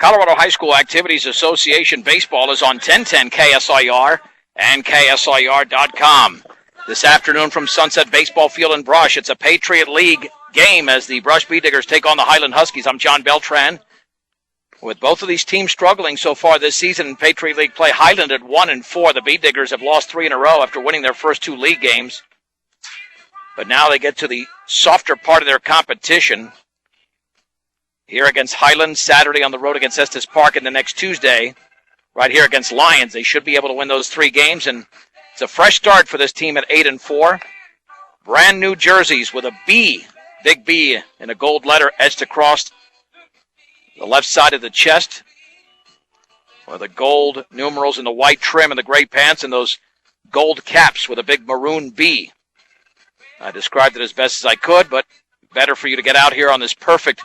Colorado High School Activities Association Baseball is on 1010 KSIR and KSIR.com. This afternoon from Sunset Baseball Field in Brush, it's a Patriot League game as the Brush Bee Diggers take on the Highland Huskies. I'm John Beltran. With both of these teams struggling so far this season in Patriot League play, Highland at 1-4. The Bee Diggers have lost 3 in a row after winning their first 2 league games. But now they get to the softer part of their competition. Here against Highland, Saturday on the road against Estes Park, and the next Tuesday, right here against Lions. They should be able to win those 3 games, and it's a fresh start for this team at 8-4. Brand new jerseys with a B, big B, in a gold letter etched across the left side of the chest, with the gold numerals in the white trim and the gray pants and those gold caps with a big maroon B. I described it as best as I could, but better for you to get out here on this perfect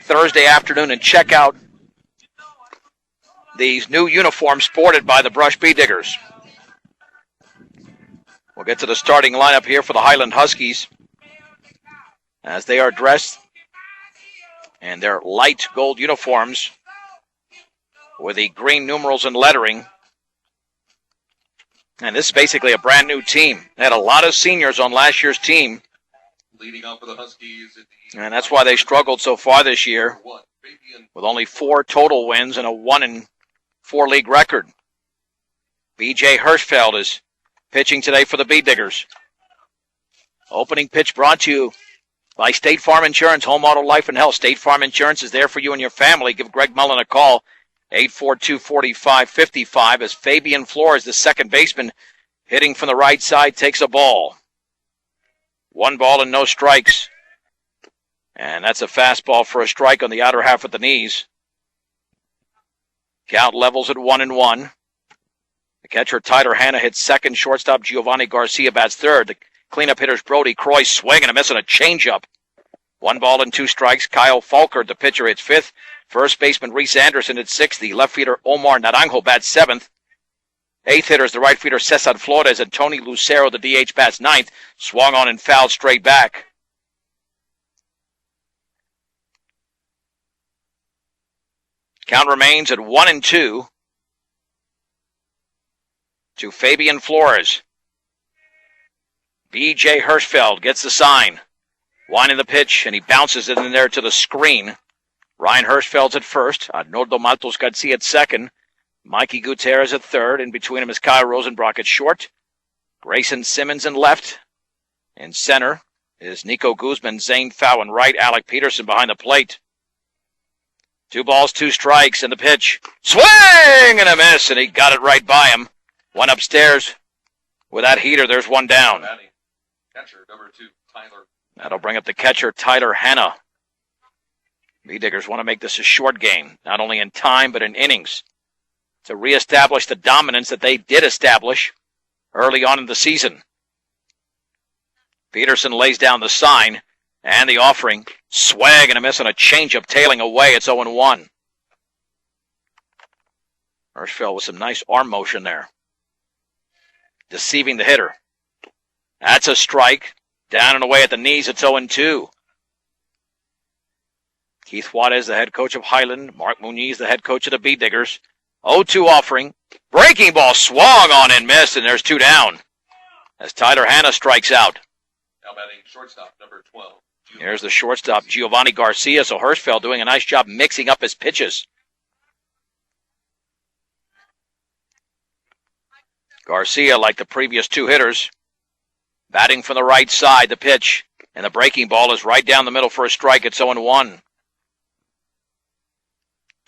Thursday afternoon and check out these new uniforms sported by the Brush Bee Diggers. We'll get to the starting lineup here for the Highland Huskies as they are dressed in their light gold uniforms with the green numerals and lettering. And this is basically a brand new team. They had a lot of seniors on last year's team. Leading off for the Huskies. And that's why they struggled so far this year, with only 4 total wins and a 1-4 league record. B.J. Hirschfeld is pitching today for the Bee Diggers. Opening pitch brought to you by State Farm Insurance, Home Auto Life and Health. State Farm Insurance is there for you and your family. Give Greg Mullen a call, 842-4555, as Fabian Flores, the second baseman, hitting from the right side, takes a ball. 1 ball and no strikes. And that's a fastball for a strike on the outer half of the knees. Count levels at 1-1. The catcher, Tyler Hanna, hits second. Shortstop, Giovanni Garcia, bats third. The cleanup hitters, Brody Croy, swing and a miss on a changeup. 1 ball and 2 strikes. Kyle Falkert, the pitcher, hits fifth. First baseman, Reese Anderson, hits sixth. The left fielder, Omar Naranjo, bats seventh. Eighth hitters, the right fielder, Cesar Flores, and Tony Lucero, the DH, bats ninth. Swung on and fouled straight back. Count remains at 1-2 to Fabian Flores. B.J. Hirschfeld gets the sign. Winding the pitch, and he bounces it in there to the screen. Ryan Hirschfeld's at first. Arnoldo Maltos Garcia at second. Mikey Gutierrez at third. In between him is Kyle Rosenbrock at short. Grayson Simmons in left. In center is Nico Guzman, Zane Fow in right. Alec Peterson behind the plate. 2 balls, 2 strikes, and the pitch. Swing and a miss, and he got it right by him. One upstairs with that heater. There's 1 down. Catcher, number 2, Tyler. That'll bring up the catcher, Tyler Hanna. Bee Diggers want to make this a short game, not only in time, but in innings, to reestablish the dominance that they did establish early on in the season. Peterson lays down the sign, and the offering. Swag and a miss on a changeup, tailing away. It's 0-1. Hirschfeld with some nice arm motion there, deceiving the hitter. That's a strike. Down and away at the knees. It's 0-2. Keith Juarez, the head coach of Highland. Mark Muniz, the head coach of the Bee Diggers. 0-2 offering. Breaking ball swung on and missed, and there's 2 down as Tyler Hanna strikes out. Now batting shortstop, number 12. Here's the shortstop, Giovanni Garcia. So Hirschfeld doing a nice job mixing up his pitches. Garcia, like the previous 2 hitters, batting from the right side. The pitch, and the breaking ball is right down the middle for a strike. It's 0-1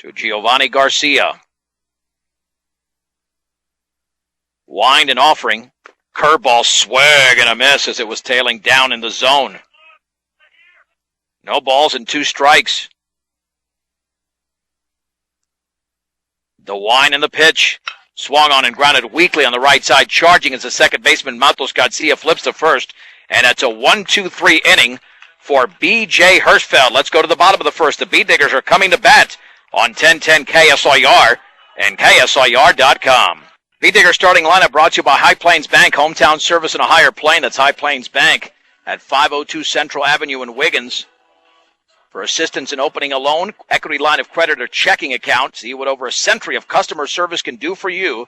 to Giovanni Garcia. Wind and offering. Curveball, swag and a miss as it was tailing down in the zone. No balls and 2 strikes. The wind and the pitch. Swung on and grounded weakly on the right side. Charging as the second baseman, Maltos Garcia, flips to first. And it's a 1-2-3 inning for B.J. Hirschfeld. Let's go to the bottom of the first. The Bee Diggers are coming to bat on 1010 KSIR and KSIR.com. Bee Digger starting lineup brought to you by High Plains Bank, hometown service in a higher plane. That's High Plains Bank at 502 Central Avenue in Wiggins. For assistance in opening a loan, equity line of credit, or checking account, see what over a century of customer service can do for you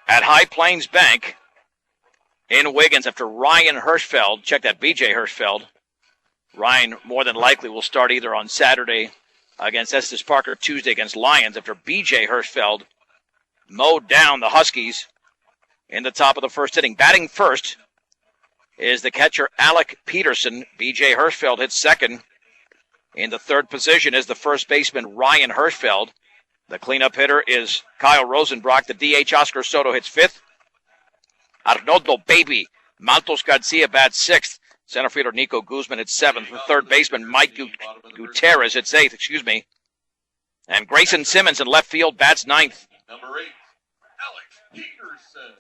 at High Plains Bank in Wiggins. After Ryan Hirschfeld, check that, B.J. Hirschfeld. Ryan more than likely will start either on Saturday against Estes Park or Tuesday against Lions after B.J. Hirschfeld mowed down the Huskies in the top of the first inning. Batting first is the catcher Alec Peterson. B.J. Hirschfeld hits second. In the third position is the first baseman Ryan Hirschfeld. The cleanup hitter is Kyle Rosenbrock. The DH Oscar Soto hits fifth. Arnoldo Baby Maltos Garcia bats sixth. Center fielder Nico Guzman hits seventh. The third baseman Mike Gutierrez hits eighth. And Grayson Simmons in left field bats ninth. Number 8, Alex Peterson.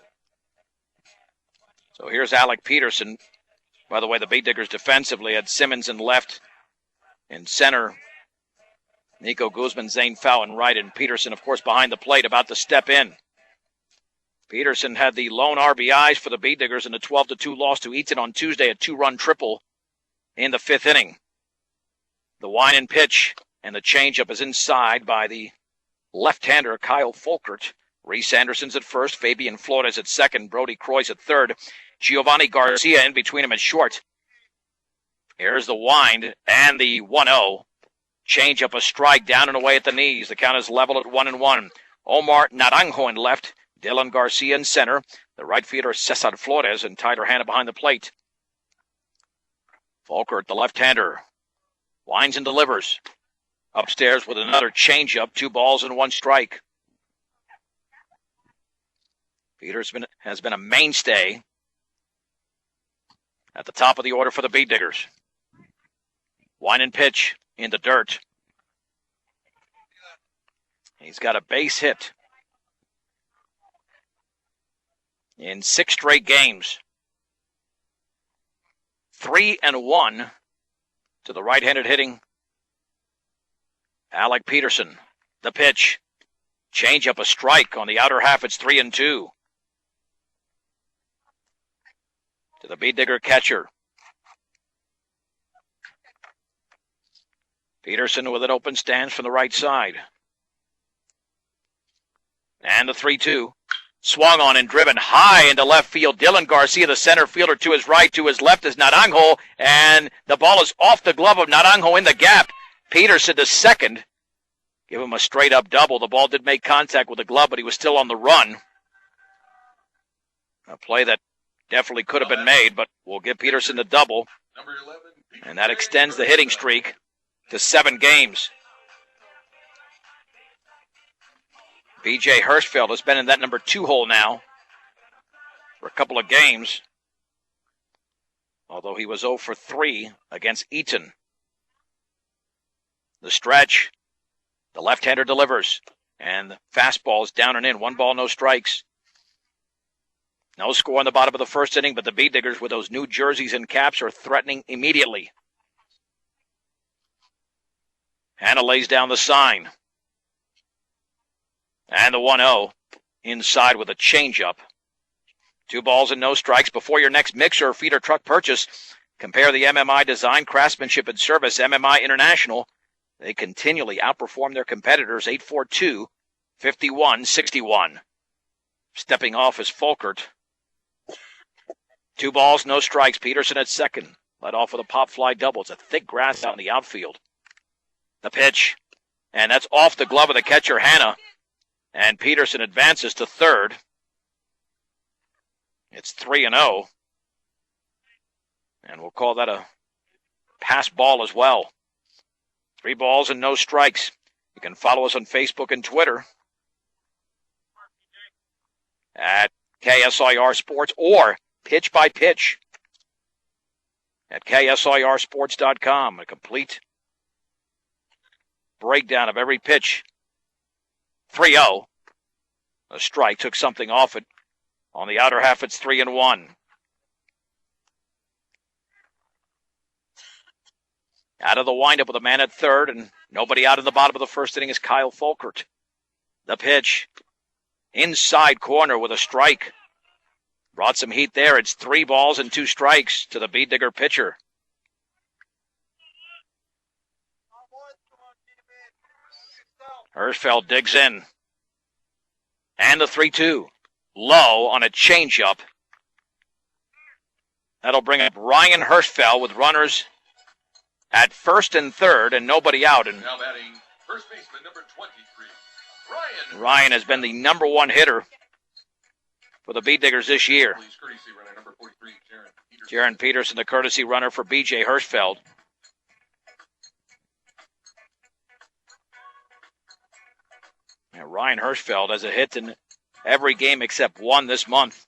So here's Alec Peterson. By the way, the Bee Diggers defensively had Simmons in left. In center, Nico Guzman, Zane Fow in right, and Peterson, of course, behind the plate, about to step in. Peterson had the lone RBIs for the Bee Diggers in the 12-2 loss to Eaton on Tuesday, a 2-run triple in the fifth inning. The wind and pitch, and the changeup is inside by the left-hander Kyle Folkert. Reese Anderson's at first, Fabian Flores at second, Brody Croy's at third, Giovanni Garcia in between him at short. Here's the wind and the 1-0. Change up a strike down and away at the knees. The count is level at 1-1. Omar Naranjo in left. Dylan Garcia in center. The right fielder Cesar Flores and Tyler Hanna behind the plate. Folkert, the left-hander, winds and delivers. Upstairs with another change-up. 2 balls and 1 strike. Peterson has been a mainstay at the top of the order for the Bee Diggers. Wind and pitch in the dirt. He's got a base hit in 6 straight games. 3-1 to the right-handed hitting Alec Peterson. The pitch. Change up a strike on the outer half. It's 3-2. To the Bee Digger catcher. Peterson with an open stance from the right side. And the 3-2. Swung on and driven high into left field. Dylan Garcia, the center fielder, to his right, to his left is Naranjo. And the ball is off the glove of Naranjo in the gap. Peterson to second. Give him a straight-up double. The ball did make contact with the glove, but he was still on the run. A play that definitely could have been made, but we'll give Peterson the double. Number 11, And that extends the hitting streak to 7 games. B.J. Hirschfeld has been in that number 2 hole now for a couple of games, although he was 0 for 3 against Eaton. The stretch, the left-hander delivers, and the fastball is down and in. 1 ball, no strikes. No score in the bottom of the first inning, but the Bee Diggers with those new jerseys and caps are threatening immediately. Hanna lays down the sign. And the 1-0 inside with a changeup. 2 balls and no strikes. Before your next mixer or feeder truck purchase, compare the MMI design, craftsmanship, and service. MMI International. They continually outperform their competitors. 842-5161. Stepping off is Folkert. 2 balls, no strikes. Peterson at second. Led off with a pop fly double. It's a thick grass out in the outfield. The pitch. And that's off the glove of the catcher, Hanna. And Peterson advances to third. It's 3-0. And we'll call that a pass ball as well. 3 balls and no strikes. You can follow us on Facebook and Twitter at KSIR Sports or Pitch by Pitch at KSIRSports.com. A complete breakdown of every pitch. 3-0. A strike took something off it. On the outer half, it's 3-1. Out of the windup with a man at third, and nobody out in the bottom of the first inning is Kyle Folkert. The pitch. Inside corner with a strike. Brought some heat there. It's 3 balls and 2 strikes to the Bee Digger pitcher. Hirschfeld digs in. And the 3-2. Low on a changeup. That'll bring up Ryan Hirschfeld with runners at first and third and nobody out. And Now batting first baseman number 23, Ryan has been the number one hitter for the Bee Diggers this year. Please courtesy runner number 43, Jaron Peterson. Jaron Peterson, the courtesy runner for B.J. Hirschfeld. And Ryan Hirschfeld has a hit in every game except one this month.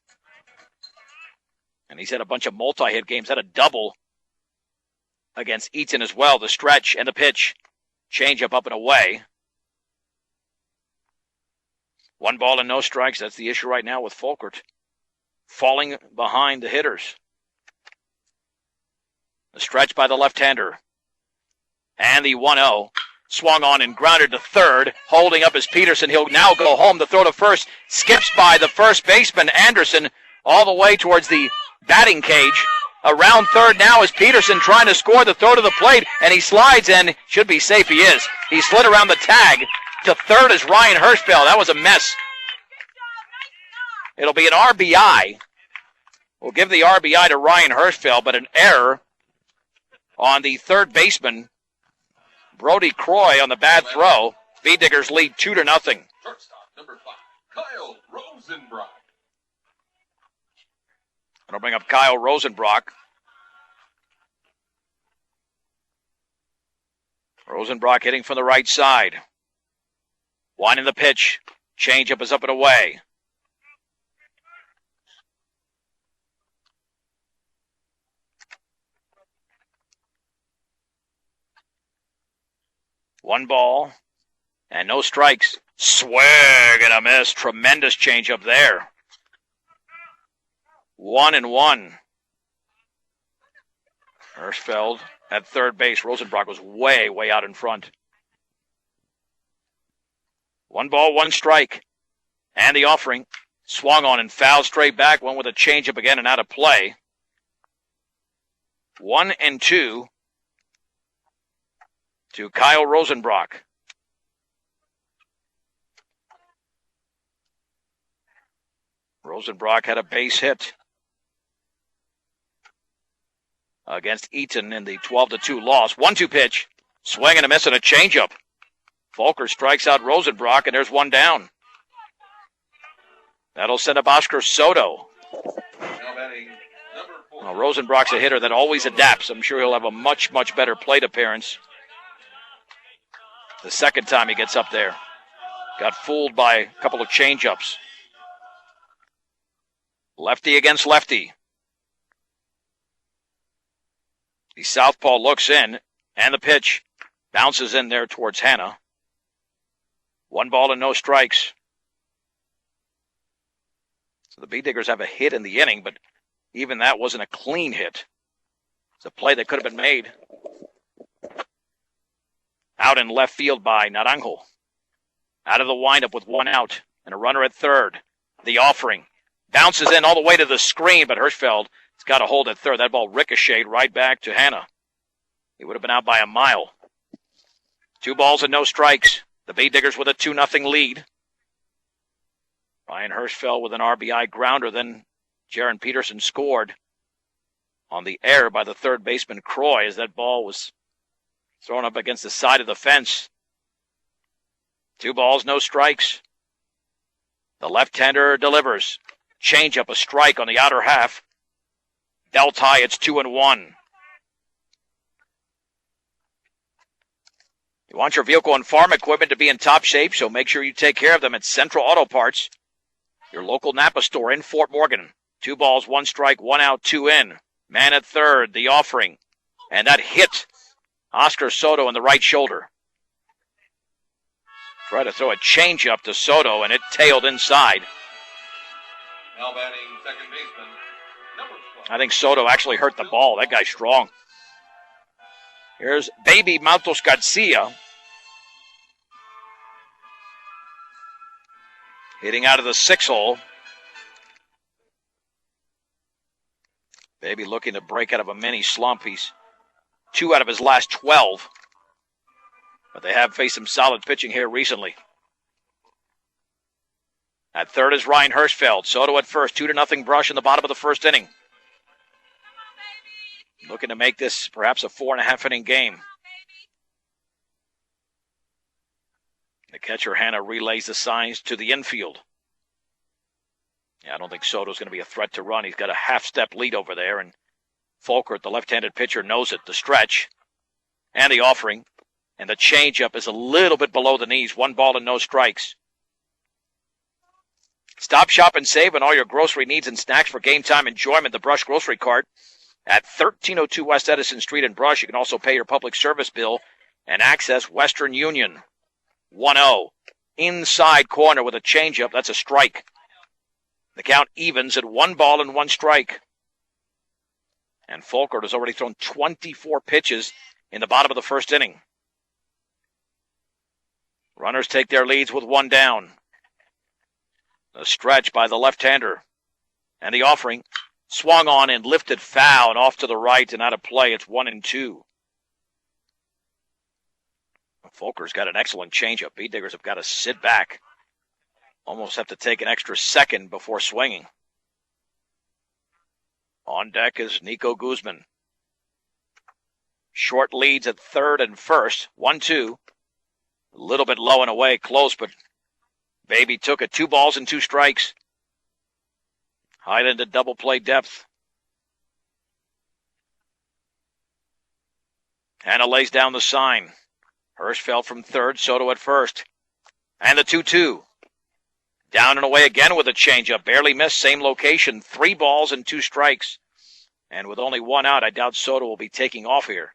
And he's had a bunch of multi-hit games, had a double against Eaton as well. The stretch and the pitch. Change up and away. 1 ball and no strikes. That's the issue right now with Folkert. Falling behind the hitters. The stretch by the left-hander. And the 1-0. Swung on and grounded to third. Holding up is Peterson. He'll now go home. The throw to first. Skips by the first baseman, Anderson, all the way towards the batting cage. Around third now is Peterson trying to score the throw to the plate, and he slides in. Should be safe. He is. He slid around the tag. To third is Ryan Hirschfeld. That was a mess. It'll be an RBI. We'll give the RBI to Ryan Hirschfeld, but an error on the third baseman, Brody Croy, on the bad throw. Bee Diggers lead 2-0. Shortstop number 5, Kyle Rosenbrock. It'll bring up Kyle Rosenbrock. Rosenbrock hitting from the right side. One in the pitch. Changeup is up and away. One ball and no strikes. Swing and a miss. Tremendous changeup there. 1-1. Hirschfeld at third base. Rosenbrock was way, way out in front. 1 ball, 1 strike. And the offering. Swung on and fouled straight back. One with a changeup again and out of play. 1-2 to Kyle Rosenbrock. Rosenbrock had a base hit against Eaton in the 12-2 loss. 1-2 pitch. Swing and a miss and a changeup. Folkert strikes out Rosenbrock, and there's one down. That'll send up Oscar Soto. Now batting number 4. Well, Rosenbrock's a hitter that always adapts. I'm sure he'll have a much, much better plate appearance the second time he gets up there. Got fooled by a couple of changeups. Lefty against lefty. The southpaw looks in, and the pitch bounces in there towards Hannah. 1 ball and no strikes. So the Bee Diggers have a hit in the inning, but even that wasn't a clean hit. It's a play that could have been made. Out in left field by Naranjo. Out of the windup with 1 out and a runner at third. The offering. Bounces in all the way to the screen, but Hirschfeld has got a hold at third. That ball ricocheted right back to Hannah. He would have been out by a mile. 2 balls and no strikes. The Bee Diggers with a 2-0 lead. Ryan Hirschfeld with an RBI grounder. Then Jaron Peterson scored on the air by the third baseman Croy as that ball was thrown up against the side of the fence. 2 balls, no strikes. The left-hander delivers. Change-up, a strike on the outer half. Belt high, it's 2-1. You want your vehicle and farm equipment to be in top shape, so make sure you take care of them at Central Auto Parts, your local Napa store in Fort Morgan. 2 balls, 1 strike, 1 out, 2 in. Man at third, the offering. And that hit Oscar Soto in the right shoulder. Tried to throw a changeup to Soto, and it tailed inside. Now batting second baseman number 12. I think Soto actually hurt the ball. That guy's strong. Here's Baby Maltos Garcia. Hitting out of the 6-hole. Baby looking to break out of a mini slump. He's 2 out of his last 12. But they have faced some solid pitching here recently. At third is Ryan Hirschfeld. Soto at first, 2-0 Brush in the bottom of the first inning. Looking to make this perhaps a 4.5 inning game. The catcher, Hanna, relays the signs to the infield. Yeah, I don't think Soto's going to be a threat to run. He's got a half-step lead over there, and Folkert, the left-handed pitcher, knows it. The stretch and the offering, and the changeup is a little bit below the knees. 1 ball and no strikes. Stop, shop, and save on all your grocery needs and snacks for game time enjoyment. The Brush Grocery Cart at 1302 West Edison Street in Brush. You can also pay your public service bill and access Western Union. 1-0. Inside corner with a changeup. That's a strike. The count evens at 1 ball and 1 strike. And Folkert has already thrown 24 pitches in the bottom of the first inning. Runners take their leads with 1 down. The stretch by the left-hander. And the offering. Swung on and lifted foul and off to the right and out of play. It's 1-2. Folker's got an excellent changeup. Beat Diggers have got to sit back. Almost have to take an extra second before swinging. On deck is Nico Guzman. Short leads at third and first. 1-2. A little bit low and away. Close, but Baby took it. 2 balls and 2 strikes. Highland at double play depth. Hanna lays down the sign. Hirschfeld from third, Soto at first. And the 2-2. Down and away again with a changeup. Barely missed, same location. 3 balls and 2 strikes. And with only 1 out, I doubt Soto will be taking off here.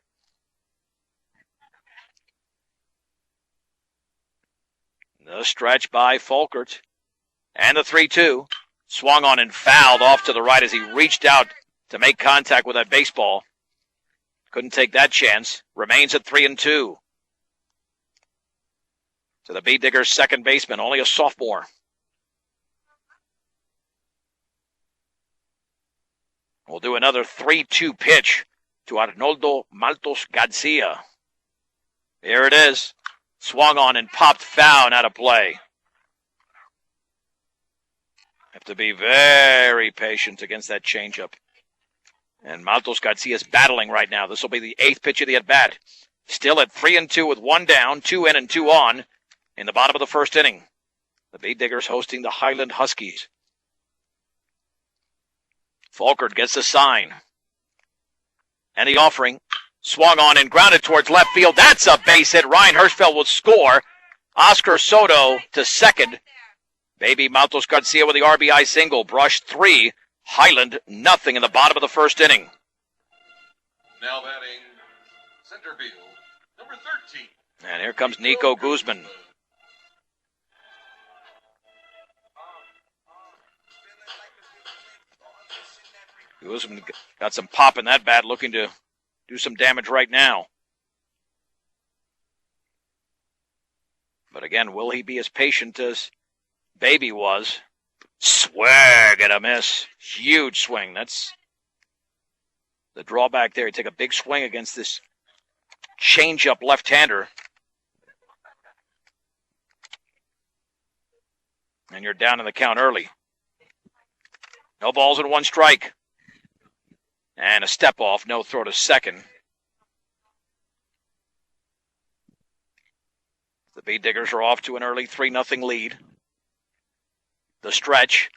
The stretch by Folkert. And the 3-2. Swung on and fouled off to the right as he reached out to make contact with that baseball. Couldn't take that chance. Remains at 3-2. To the Beat Diggers' second baseman, only a sophomore. We'll do another 3-2 pitch to Arnoldo Maltos Garcia. Here it is. Swung on and popped foul and out of play. Have to be very patient against that changeup. And Maltos Garcia is battling right now. This will be the 8th pitch of the at-bat. Still at 3-2 with 1 down, 2 in and 2 on in the bottom of the first inning. The Beat Diggers hosting the Highland Huskies. Folkert gets the sign. And the offering. Swung on and grounded towards left field. That's a base hit. Ryan Hirschfeld will score. Oscar Soto to second. Baby Maltos Garcia with the RBI single. Brush 3. Highland nothing in the bottom of the first inning. Now batting center field, number 13. And here comes Nico Guzman. Guzman got some pop in that bat, looking to do some damage right now. But again, will he be as patient as Baby was? Swing and a miss. Huge swing. That's the drawback there. You take a big swing against this change-up left-hander. And you're down in the count early. No balls and 1 strike. And a step off, no throw to second. The Beat Diggers are off to an early 3-0 lead. The stretch.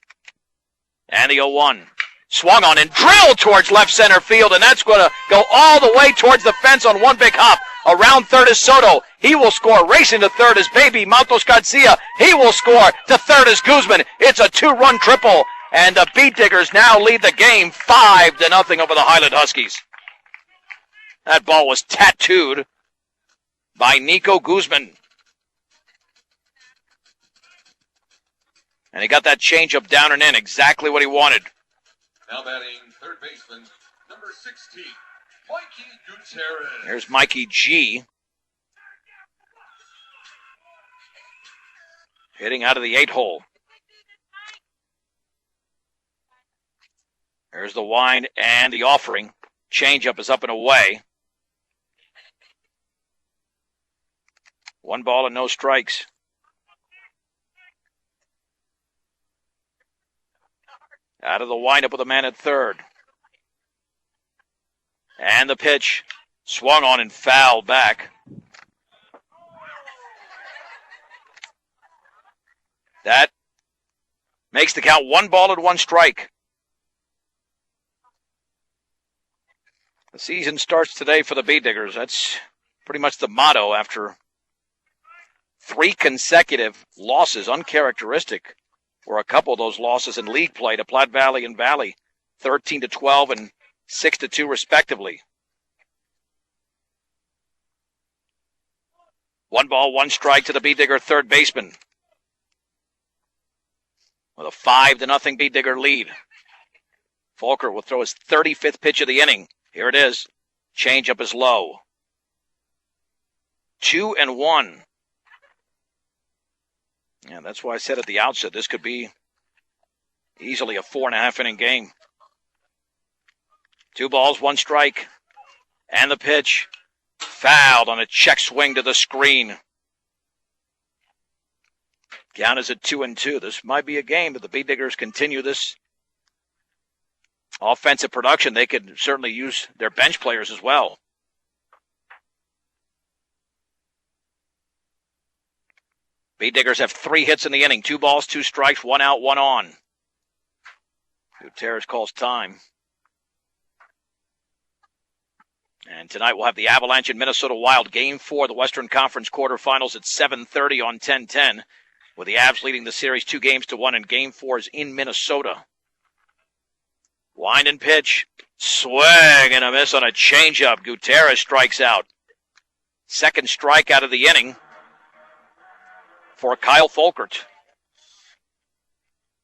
And the 0-1. Swung on and drilled towards left center field, and that's going to go all the way towards the fence on one big hop. Around third is Soto. He will score. Racing to third is Baby Maltos Garcia. He will score. To third is Guzman. It's a 2-run triple. And the Beat Diggers now lead the game 5-0 over the Highland Huskies. That ball was tattooed by Nico Guzman. And he got that changeup down and in, exactly what he wanted. Now batting third baseman, number 16, Mikey Gutierrez. Here's Mikey G. Hitting out of the 8-hole. There's the wind and the offering. Changeup is up and away. 1 ball and no strikes. Out of the windup with a man at third. And the pitch swung on and fouled back. That makes the count 1 ball and 1 strike. The season starts today for the Bee Diggers. That's pretty much the motto after 3 consecutive losses, uncharacteristic for a couple of those losses in league play to Platte Valley and Valley, 13-12 and 6-2 respectively. 1 ball, 1 strike to the Bee Digger third baseman with a 5-0 Bee Digger lead. Volker will throw his 35th pitch of the inning. Here it is. Changeup is low. 2-1. Yeah, that's why I said at the outset this could be easily a 4.5 inning game. 2 balls, 1 strike. And the pitch fouled on a check swing to the screen. Count is at 2-2. This might be a game that the Bee Diggers continue this offensive production. They could certainly use their bench players as well. Bee Diggers have 3 hits in the inning. 2 balls, 2 strikes, 1 out, 1 on. Gutierrez calls time. And tonight we'll have the Avalanche and Minnesota Wild Game 4, the Western Conference quarterfinals at 7:30 on 1010, with the Avs leading the series 2-1, and Game 4 is in Minnesota. Wind and pitch. Swing and a miss on a changeup. Gutierrez strikes out. Second strikeout of the inning for Kyle Folkert.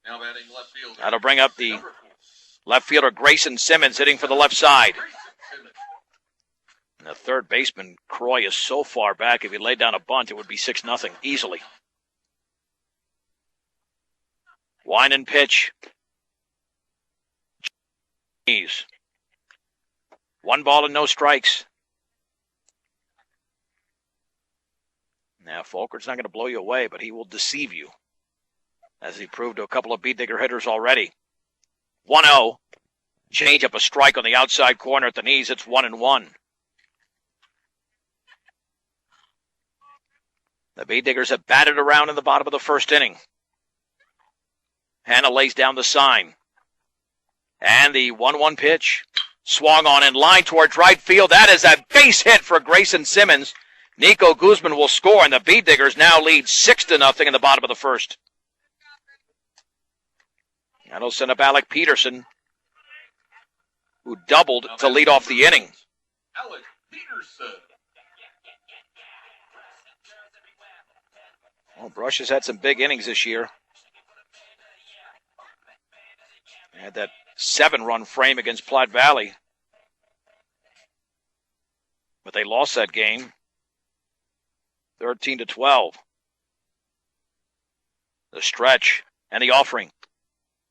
Now batting left field. That'll bring up the left fielder Grayson Simmons hitting for the left side. And the third baseman, Croy, is so far back. If he laid down a bunt, it would be 6-0 easily. Wind and pitch. 1 ball and no strikes. Now, Folkert's not going to blow you away, but he will deceive you, as he proved to a couple of Bee Digger hitters already. 1-0. Change up a strike on the outside corner at the knees. It's 1-1. The Bee Diggers have batted around in the bottom of the first inning. Hanna lays down the sign. And the 1-1 pitch swung on in line towards right field. That is a base hit for Grayson Simmons. Nico Guzman will score, and the Bee Diggers now lead 6-0 in the bottom of the first. That'll send up Alec Peterson, who doubled to lead off the inning. Alec Peterson. Well, Brush has had some big innings this year. Had that 7-run frame against Platte Valley. But they lost that game 13-12. The stretch and the offering.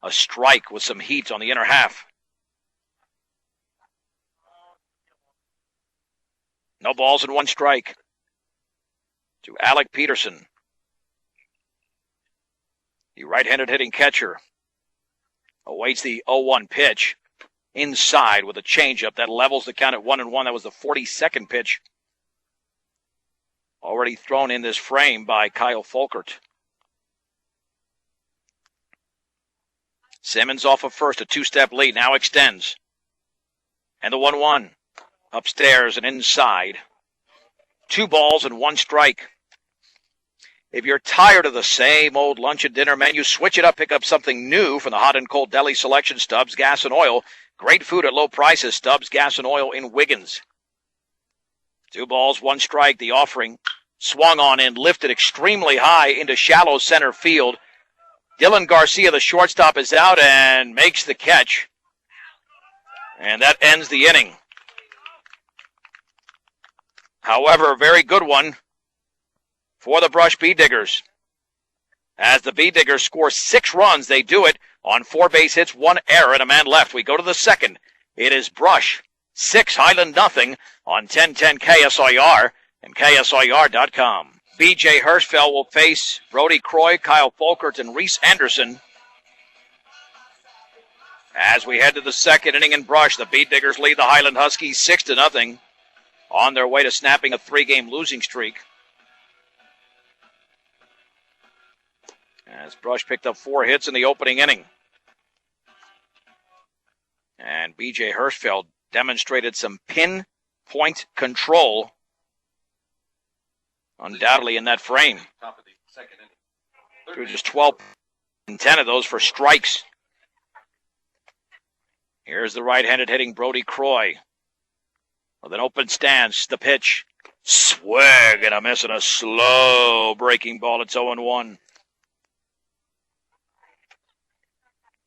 A strike with some heat on the inner half. No balls and 1 strike to Alec Peterson. The right-handed hitting catcher awaits the 0-1 pitch inside with a changeup that levels the count at 1-1. That was the 42nd pitch already thrown in this frame by Kyle Folkert. Simmons off of first, a 2-step lead, now extends. And the 1-1 upstairs and inside. 2 balls and 1 strike. If you're tired of the same old lunch and dinner menu, switch it up, pick up something new from the hot and cold deli selection. Stubbs Gas and Oil. Great food at low prices. Stubbs Gas and Oil in Wiggins. 2 balls, 1 strike. The offering swung on and lifted extremely high into shallow center field. Dylan Garcia, the shortstop, is out and makes the catch. And that ends the inning. However, a very good one for the Brush Bee Diggers. As the Bee Diggers score 6 runs, they do it on 4 base hits, 1 error, and a man left. We go to the second. It is Brush 6, Highland nothing on 1010 KSIR and KSIR.com. B.J. Hirschfeld will face Brody Croy, Kyle Folkert, and Reese Anderson. As we head to the second inning in Brush, the Bead Diggers lead the Highland Huskies 6-0 on their way to snapping a 3-game losing streak. As Brush picked up 4 hits in the opening inning. And B.J. Hirschfeld demonstrated some pinpoint control, undoubtedly in that frame. Top of the second inning. Threw just 12 and 10 of those for strikes. Here's the right-handed hitting Brody Croy. With an open stance, the pitch. Swing and a miss and a slow breaking ball. It's 0-1.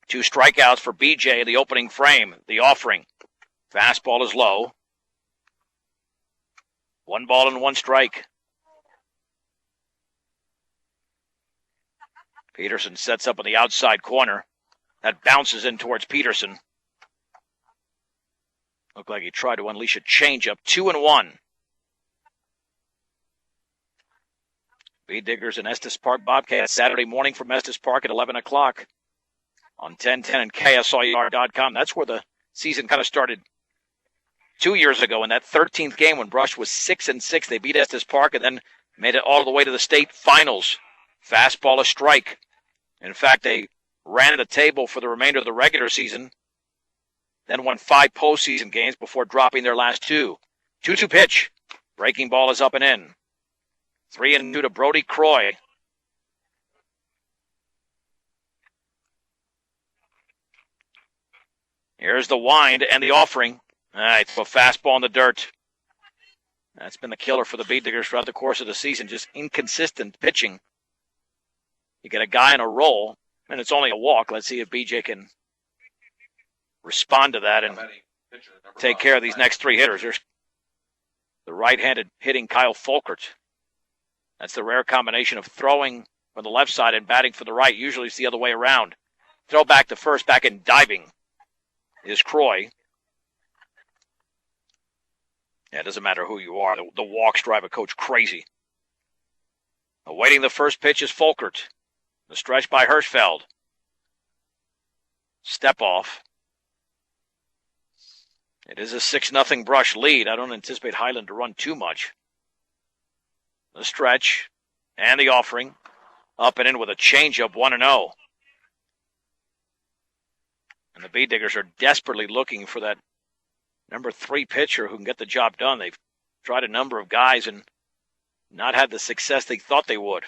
2 strikeouts for BJ in the opening frame. The offering. Fastball is low. 1 ball and 1 strike. Peterson sets up on the outside corner. That bounces in towards Peterson. Looked like he tried to unleash a changeup. 2-1. Bead Diggers and Estes Park Bobcats Saturday morning from Estes Park at 11 o'clock on 1010 and KSIR.com. That's where the season kind of started 2 years ago in that 13th game when Brush was 6-6. They beat Estes Park and then made it all the way to the state finals. Fastball a strike. In fact, they ran the table for the remainder of the regular season, then won 5 postseason games before dropping their last 2. 2-2 pitch. Breaking ball is up and in. 3-2 to Brody Croy. Here's the wind and the offering. All right, so a fastball in the dirt. That's been the killer for the Bead Diggers throughout the course of the season. Just inconsistent pitching. You get a guy in a roll, and it's only a walk. Let's see if BJ can respond to that and take care of these next 3 hitters. There's the right-handed hitting Kyle Folkert. That's the rare combination of throwing from the left side and batting for the right. Usually it's the other way around. Throw back to first, back in diving is Croy. Yeah, it doesn't matter who you are. The walks drive a coach crazy. Awaiting the first pitch is Folkert. The stretch by Hirschfeld. Step off. It is a 6-0 Brush lead. I don't anticipate Highland to run too much. The stretch and the offering. Up and in with a changeup, 1-0. And the Bead Diggers are desperately looking for that number 3 pitcher who can get the job done. They've tried a number of guys and not had the success they thought they would.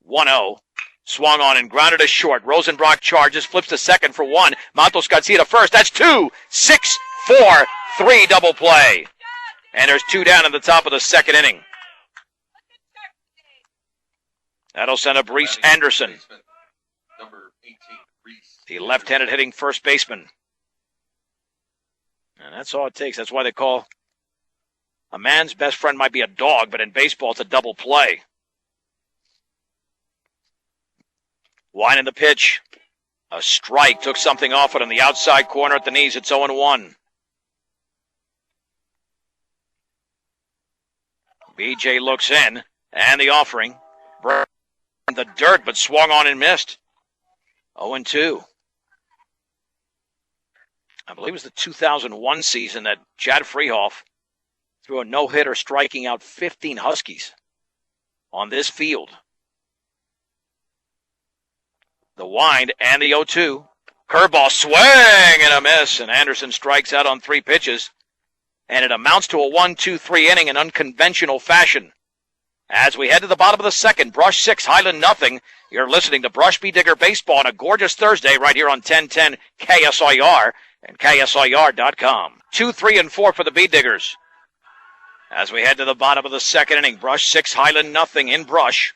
1-0. Swung on and grounded to short. Rosenbrock charges, flips to second for 1. Matos Garcia to first. That's 2. 6, 4, 3 double play. And there's 2 down in the top of the second inning. That'll send up Reese Anderson, Number 18, Reese. the left-handed hitting first baseman. And that's all it takes. That's why they call a man's best friend might be a dog, but in baseball it's a double play. Winding the pitch. A strike. Took something off it on the outside corner at the knees. It's 0-1. BJ looks in. And the offering. Burned the dirt, but swung on and missed. 0-2. I believe it was the 2001 season that Chad Freehoff threw a no-hitter, striking out 15 Huskies on this field. The wind and the 0-2. Curveball, swing and a miss, and Anderson strikes out on 3 pitches. And it amounts to a 1-2-3 inning in unconventional fashion. As we head to the bottom of the second, Brush 6, Highland nothing. You're listening to Brush Bead Digger Baseball on a gorgeous Thursday right here on 1010 KSIR and KSIR.com. 2, 3, and 4 for the Bead Diggers. As we head to the bottom of the second inning, Brush 6, Highland nothing in Brush.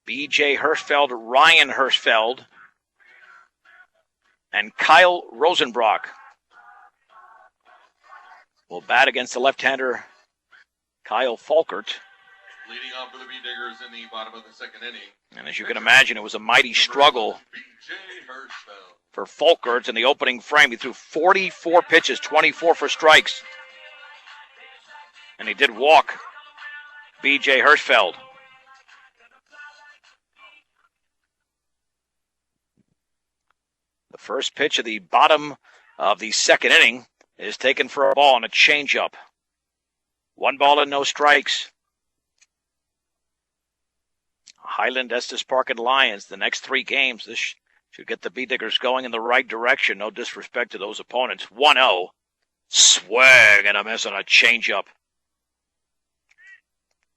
B.J. Hirschfeld, Ryan Hirschfeld, and Kyle Rosenbrock will bat against the left-hander Kyle Folkert. Leading off for the Bead Diggers in the bottom of the second inning. And as you can imagine, it was a mighty struggle B.J. Hirschfeld. for Folkert in the opening frame. He threw 44 pitches, 24 for strikes. And he did walk B.J. Hirschfeld. The first pitch of the bottom of the second inning is taken for a ball and a changeup. 1 ball and no strikes. Highland, Estes Park, and Lions. The next 3 games, this should get the B-Diggers going in the right direction. No disrespect to those opponents. 1-0. Swing and a miss on a changeup.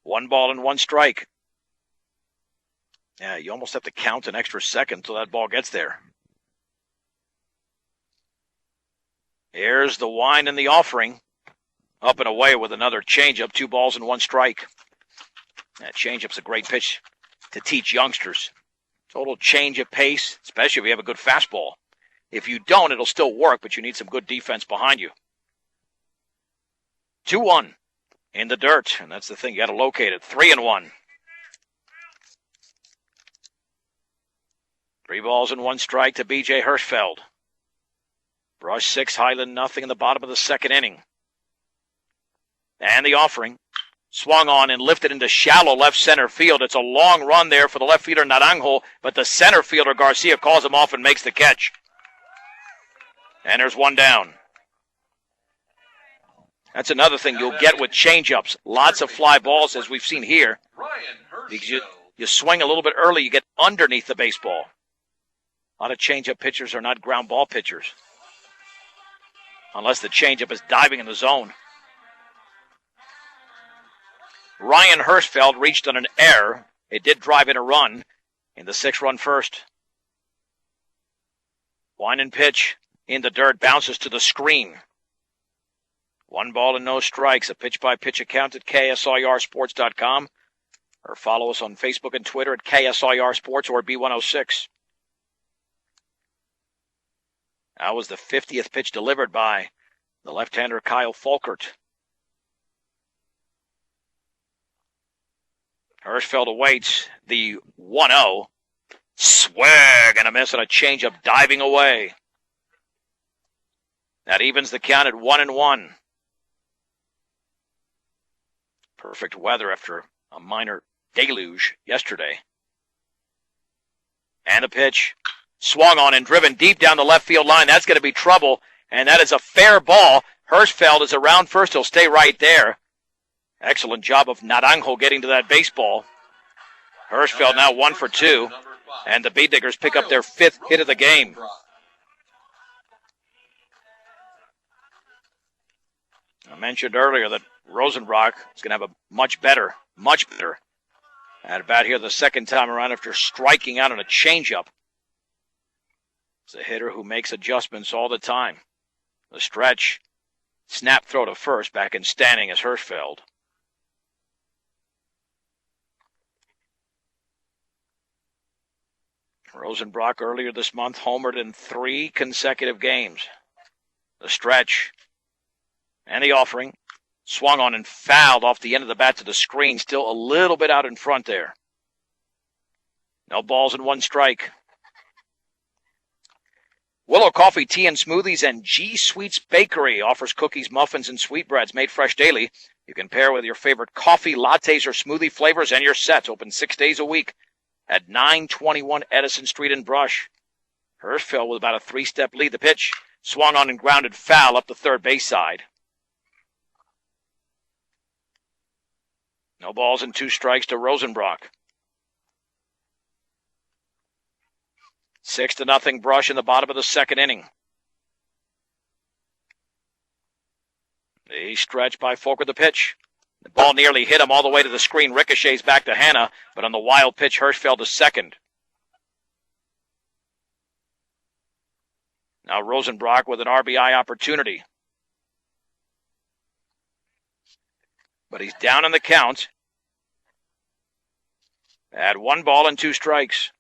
1 ball and 1 strike. Yeah, you almost have to count an extra second until that ball gets there. Here's the wine and the offering. Up and away with another changeup. 2 balls and 1 strike. That changeup's a great pitch to teach youngsters. Total change of pace, especially if you have a good fastball. If you don't, it'll still work, but you need some good defense behind you. 2-1 in the dirt, and that's the thing. You got to locate it. 3-1. 3 balls and 1 strike to B.J. Hirschfeld. Brush 6, Highland nothing in the bottom of the second inning. And the offering. Swung on and lifted into shallow left center field. It's a long run there for the left fielder Naranjo, but the center fielder Garcia calls him off and makes the catch. And there's 1 down. That's another thing you'll get with changeups. Lots of fly balls, as we've seen here. Because you swing a little bit early, you get underneath the baseball. A lot of changeup pitchers are not ground ball pitchers. Unless the changeup is diving in the zone. Ryan Hirschfeld reached on an error. It did drive in a run in the 6-run first. Wine and pitch in the dirt, bounces to the screen. 1 ball and no strikes. A pitch-by-pitch account at KSIRsports.com. Or follow us on Facebook and Twitter at KSIR Sports or B106. That was the 50th pitch delivered by the left-hander Kyle Folkert. Hirschfeld awaits the 1-0. Swing and a miss on a changeup diving away. That evens the count at 1-1. Perfect weather after a minor deluge yesterday. And a pitch. Swung on and driven deep down the left field line. That's going to be trouble, and that is a fair ball. Hirschfeld is around first. He'll stay right there. Excellent job of Naranjo getting to that baseball. Hirschfeld now 1 for 2, and the B-Diggers pick up their 5th hit of the game. I mentioned earlier that Rosenbrock is going to have a much better at bat here the second time around after striking out on a changeup. It's a hitter who makes adjustments all the time. The stretch, snap throw to first, back in standing as Hirschfeld. Rosenbrock earlier this month homered in 3 consecutive games. The stretch and the offering. Swung on and fouled off the end of the bat to the screen. Still a little bit out in front there. No balls and 1 strike. Willow Coffee, Tea, and Smoothies and G Sweets Bakery offers cookies, muffins, and sweetbreads made fresh daily. You can pair with your favorite coffee, lattes, or smoothie flavors, and you're set. Open 6 days a week at 921 Edison Street in Brush. Hirschfeld with about a 3-step lead. The pitch swung on and grounded foul up the third base side. No balls and 2 strikes to Rosenbrock. 6-0 Brush in the bottom of the second inning. The stretch by Folkert, the pitch. The ball nearly hit him all the way to the screen. Ricochets back to Hanna, but on the wild pitch, Hirschfeld to second. Now Rosenbrock with an RBI opportunity. But he's down in the count at 1 ball and 2 strikes.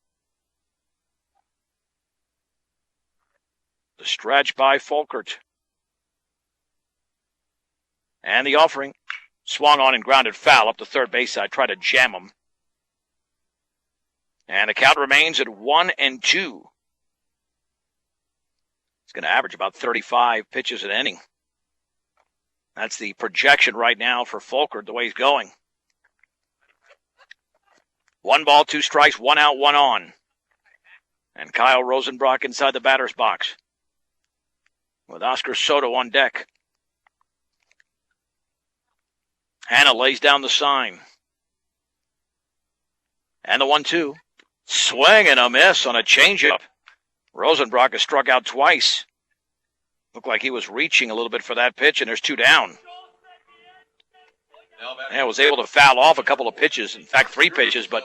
The stretch by Folkert. And the offering. Swung on and grounded foul up the third base side. Tried to jam him. And the count remains at 1-2. It's going to average about 35 pitches an inning. That's the projection right now for Folkert, the way he's going. 1 ball, 2 strikes, 1 out, 1 on. And Kyle Rosenbrock inside the batter's box with Oscar Soto on deck. Hannah lays down the sign. And the 1-2. Swing and a miss on a changeup. Rosenbrock has struck out twice. Looked like he was reaching a little bit for that pitch, and there's 2 down. And was able to foul off a couple of pitches, in fact 3 pitches, but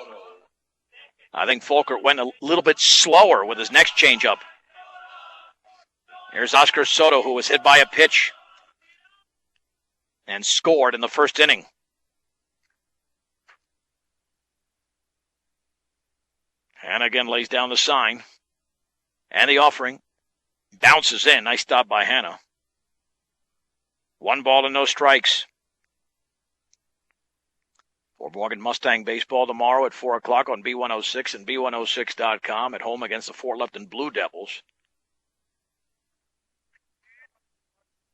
I think Folkert went a little bit slower with his next changeup. Here's Oscar Soto, who was hit by a pitch and scored in the first inning. And again lays down the sign. And the offering bounces in. Nice stop by Hannah. 1 ball and no strikes. For Morgan Mustang baseball tomorrow at 4 o'clock on B106 and B106.com at home against the Fort Lupton Blue Devils.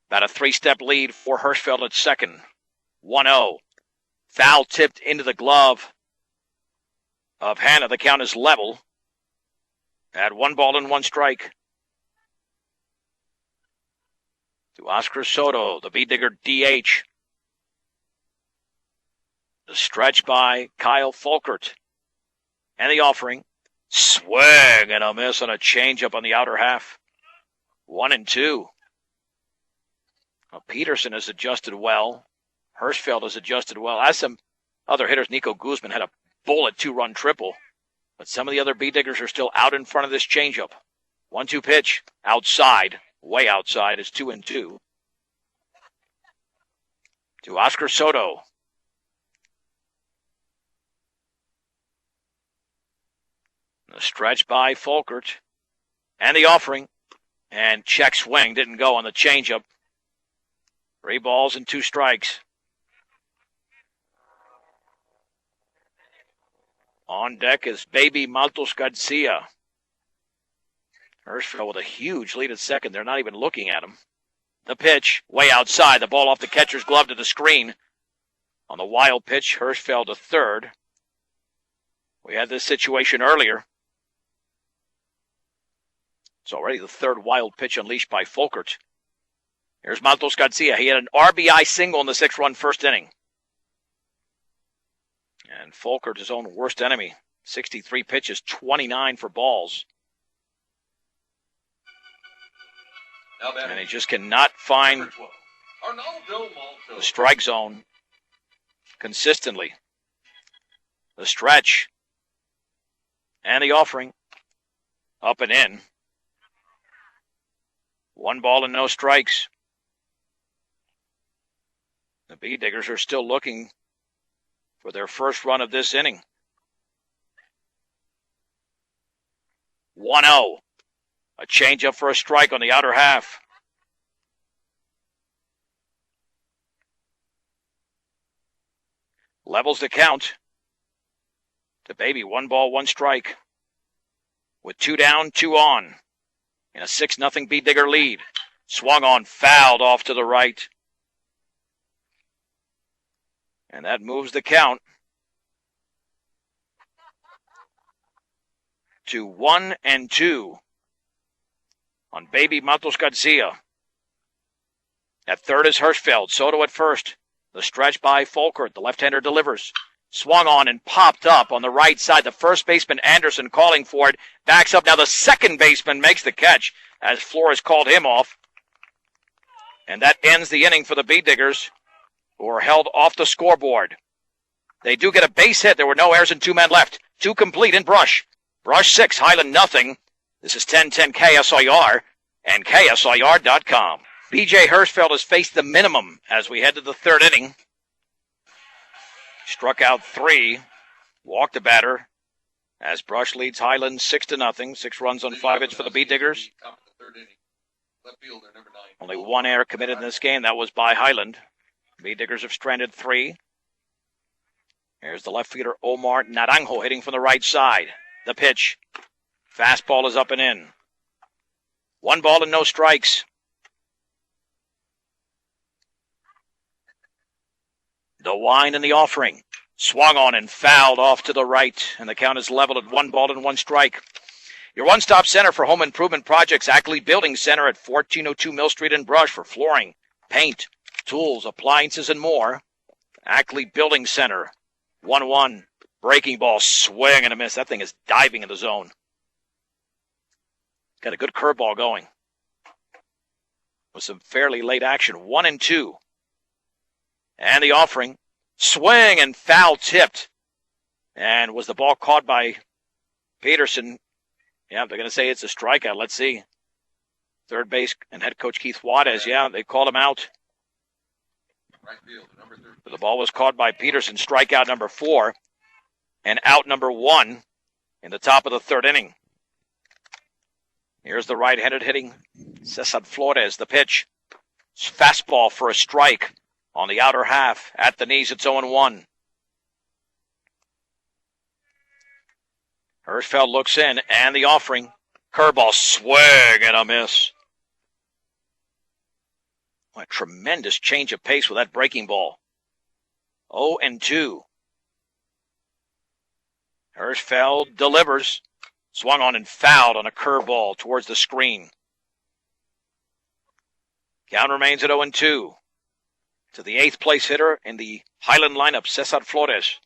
About a 3-step lead for Hirschfeld at second. 1-0. Foul tipped into the glove of Hannah. The count is level at 1 ball and 1 strike. To Oscar Soto, the B-digger DH. The stretch by Kyle Folkert. And the offering. Swing and a miss on a changeup on the outer half. 1-2. Peterson has adjusted well. Hirschfeld has adjusted well. As some other hitters, Nico Guzman had a bullet 2-run triple. But some of the other B-diggers are still out in front of this changeup. 1-2 pitch. Outside. Way outside is 2-2. To Oscar Soto. The stretch by Folkert. And the offering. And check swing. Didn't go on the changeup. 3 balls and 2 strikes. On deck is Baby Maltos Garcia. Hirschfeld with a huge lead at second. They're not even looking at him. The pitch, way outside. The ball off the catcher's glove to the screen. On the wild pitch, Hirschfeld to third. We had this situation earlier. It's already the 3rd wild pitch unleashed by Folkert. Here's Maltos Garcia. He had an RBI single in the 6-run first inning. And Folkert, his own worst enemy. 63 pitches, 29 for balls. And he just cannot find the strike zone consistently. The stretch. And the offering. Up and in. 1 ball and no strikes. The B-diggers are still looking for their first run of this inning. 1-0. A changeup for a strike on the outer half. Levels the count. To Baby, 1 ball, 1 strike. With 2 down, 2 on. In a 6-0 B-digger lead. Swung on, fouled off to the right. And that moves the count to 1-2 on Baby Maltos Garcia. At third is Hirschfeld. Soto at first. The stretch by Folkert. The left-hander delivers. Swung on and popped up on the right side. The first baseman, Anderson, calling for it. Backs up. Now the second baseman makes the catch as Flores called him off. And that ends the inning for the B-diggers, who are held off the scoreboard. They do get a base hit. There were no errors and 2 men left. 2 complete in Brush. Brush 6, Highland nothing. This is 1010 KSIR and KSIR.com. B.J. Hirschfeld has faced the minimum as we head to the 3rd inning. Struck out 3, walked the batter as Brush leads Highland 6-0. 6 runs on 5 hits for the B-diggers. Only 1 error committed in this game. That was by Highland. B-diggers have stranded 3. Here's the left fielder Omar Naranjo hitting from the right side. The pitch. Fastball is up and in. 1 ball and no strikes. The Wine and the Offering. Swung on and fouled off to the right, and the count is leveled at 1 strike. Your one-stop center for home improvement projects, Ackley Building Center at 1402 Mill Street in Brush for flooring, paint, tools, appliances, and more. Ackley Building Center, 1-1. Breaking ball, swing and a miss. That thing is diving in the zone. Got a good curveball going. With some fairly late action, 1-2. And the Offering, swing and foul tipped. And was the ball caught by Peterson? Yeah, they're going to say it's a strikeout. Let's see. Third base and head coach Keith Juarez, yeah, they called him out. Right field, number 13. The ball was caught by Peterson, strikeout number 4, and out number 1 in the top of the third inning. Here's the right-handed hitting Cesar Flores. The pitch. Fastball for a strike on the outer half. At the knees, it's 0-1. Hirschfeld looks in, and the Offering. Curveball, swing and a miss. What a tremendous change of pace with that breaking ball. 0-2. Hirschfeld delivers. Swung on and fouled on a curveball towards the screen. Count remains at 0-2. To the 8th place hitter in the Highland lineup, Cesar Flores.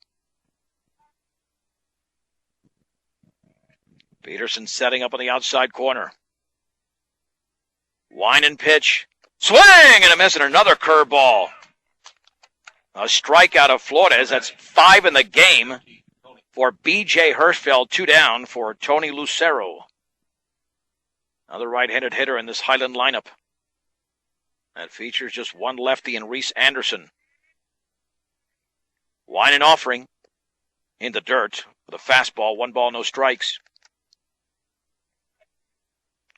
Peterson setting up on the outside corner. Wine and pitch. Swing and a miss, and another curveball. A strikeout of Flores. That's 5 in the game for B.J. Hirschfeld. 2 down for Tony Lucero. Another right-handed hitter in this Highland lineup. That features just one lefty in Reese Anderson. Wine and Offering in the dirt with a fastball. 1 ball, no strikes.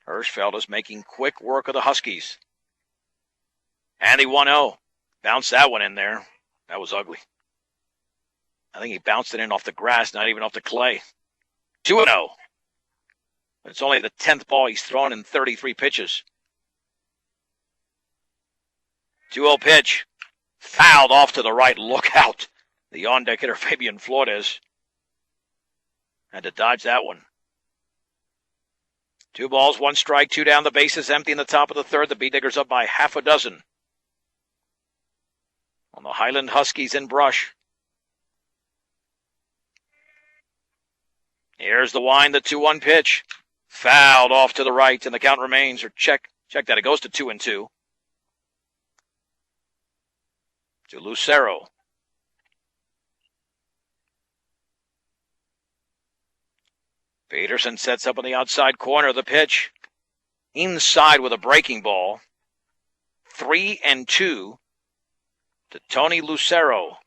Hirschfeld is making quick work of the Huskies. And the 1-0. Bounced that one in there. That was ugly. I think he bounced it in off the grass, not even off the clay. 2-0. It's only the 10th ball he's thrown in 33 pitches. 2-0 pitch. Fouled off to the right. Look out. The on-deck hitter, Fabian Flores, had to dodge that one. 2 balls, 1 strike, 2 down. The base is empty in the top of the third. The B-Diggers up by half a dozen. On the Highland Huskies in Brush. Here's the Wine, the 2-1 pitch. Fouled off to the right, and the count remains, or check that. It goes to 2-2. To Lucero. Peterson sets up on the outside corner. The pitch. Inside with a breaking ball. 3-2 to Tony Lucero.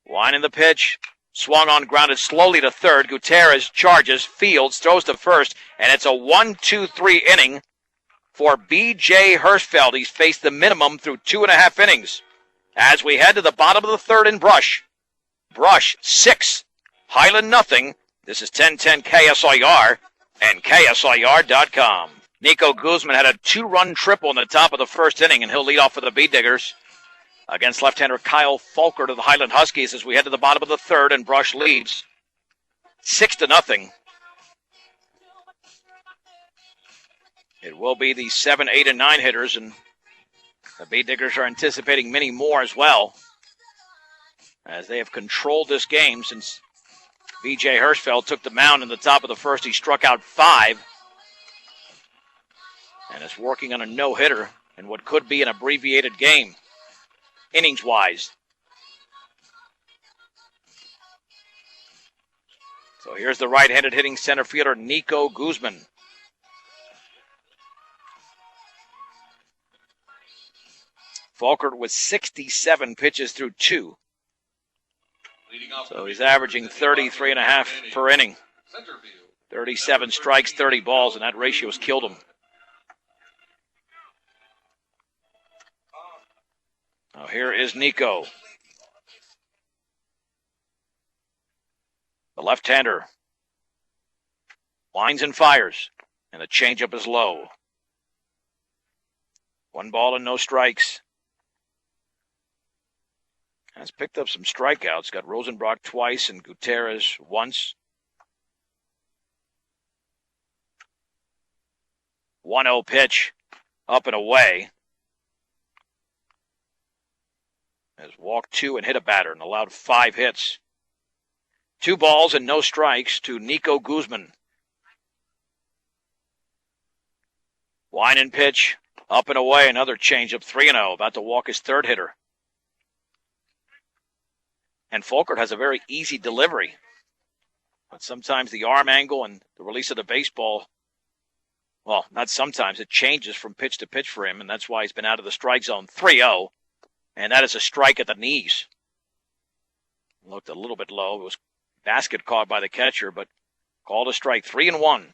Wine in the pitch. Swung on, grounded slowly to third. Gutierrez charges, fields, throws to first, and it's a 1-2-3 inning for B.J. Hirschfeld. He's faced the minimum through 2.5 innings. As we head to the bottom of the third in Brush. Brush 6, Highland nothing. This is 1010 KSIR and KSIR.com. Nico Guzman had a 2-run triple in the top of the first inning, and he'll lead off for the B-Diggers against left-hander Kyle Folker to the Highland Huskies as we head to the bottom of the third, and Brush leads 6-0. It will be the 7, 8, and 9 hitters, and the B-Diggers are anticipating many more as well, as they have controlled this game since B.J. Hirschfeld took the mound in the top of the first. He struck out 5 and is working on a no-hitter in what could be an abbreviated game, innings-wise. So here's the right-handed hitting center fielder, Nico Guzman. Falkert with 67 pitches through 2. So he's averaging 33.5 per inning. 37 strikes, 30 balls, and that ratio has killed him. Now here is Nico. The left-hander winds and fires, and the changeup is low. 1 ball and no strikes. Has picked up some strikeouts. Got Rosenbrock twice and Gutierrez once. 1-0 pitch, up and away. Has walked 2 and hit a batter and allowed 5 hits. 2 balls and no strikes to Nico Guzman. Line and pitch, up and away. Another changeup, 3-0. About to walk his 3rd hitter. And Folkert has a very easy delivery. But sometimes the arm angle and the release of the baseball, well, not sometimes, it changes from pitch to pitch for him, and that's why he's been out of the strike zone. 3-0, and that is a strike at the knees. Looked a little bit low. It was basket caught by the catcher, but called a strike. 3-1.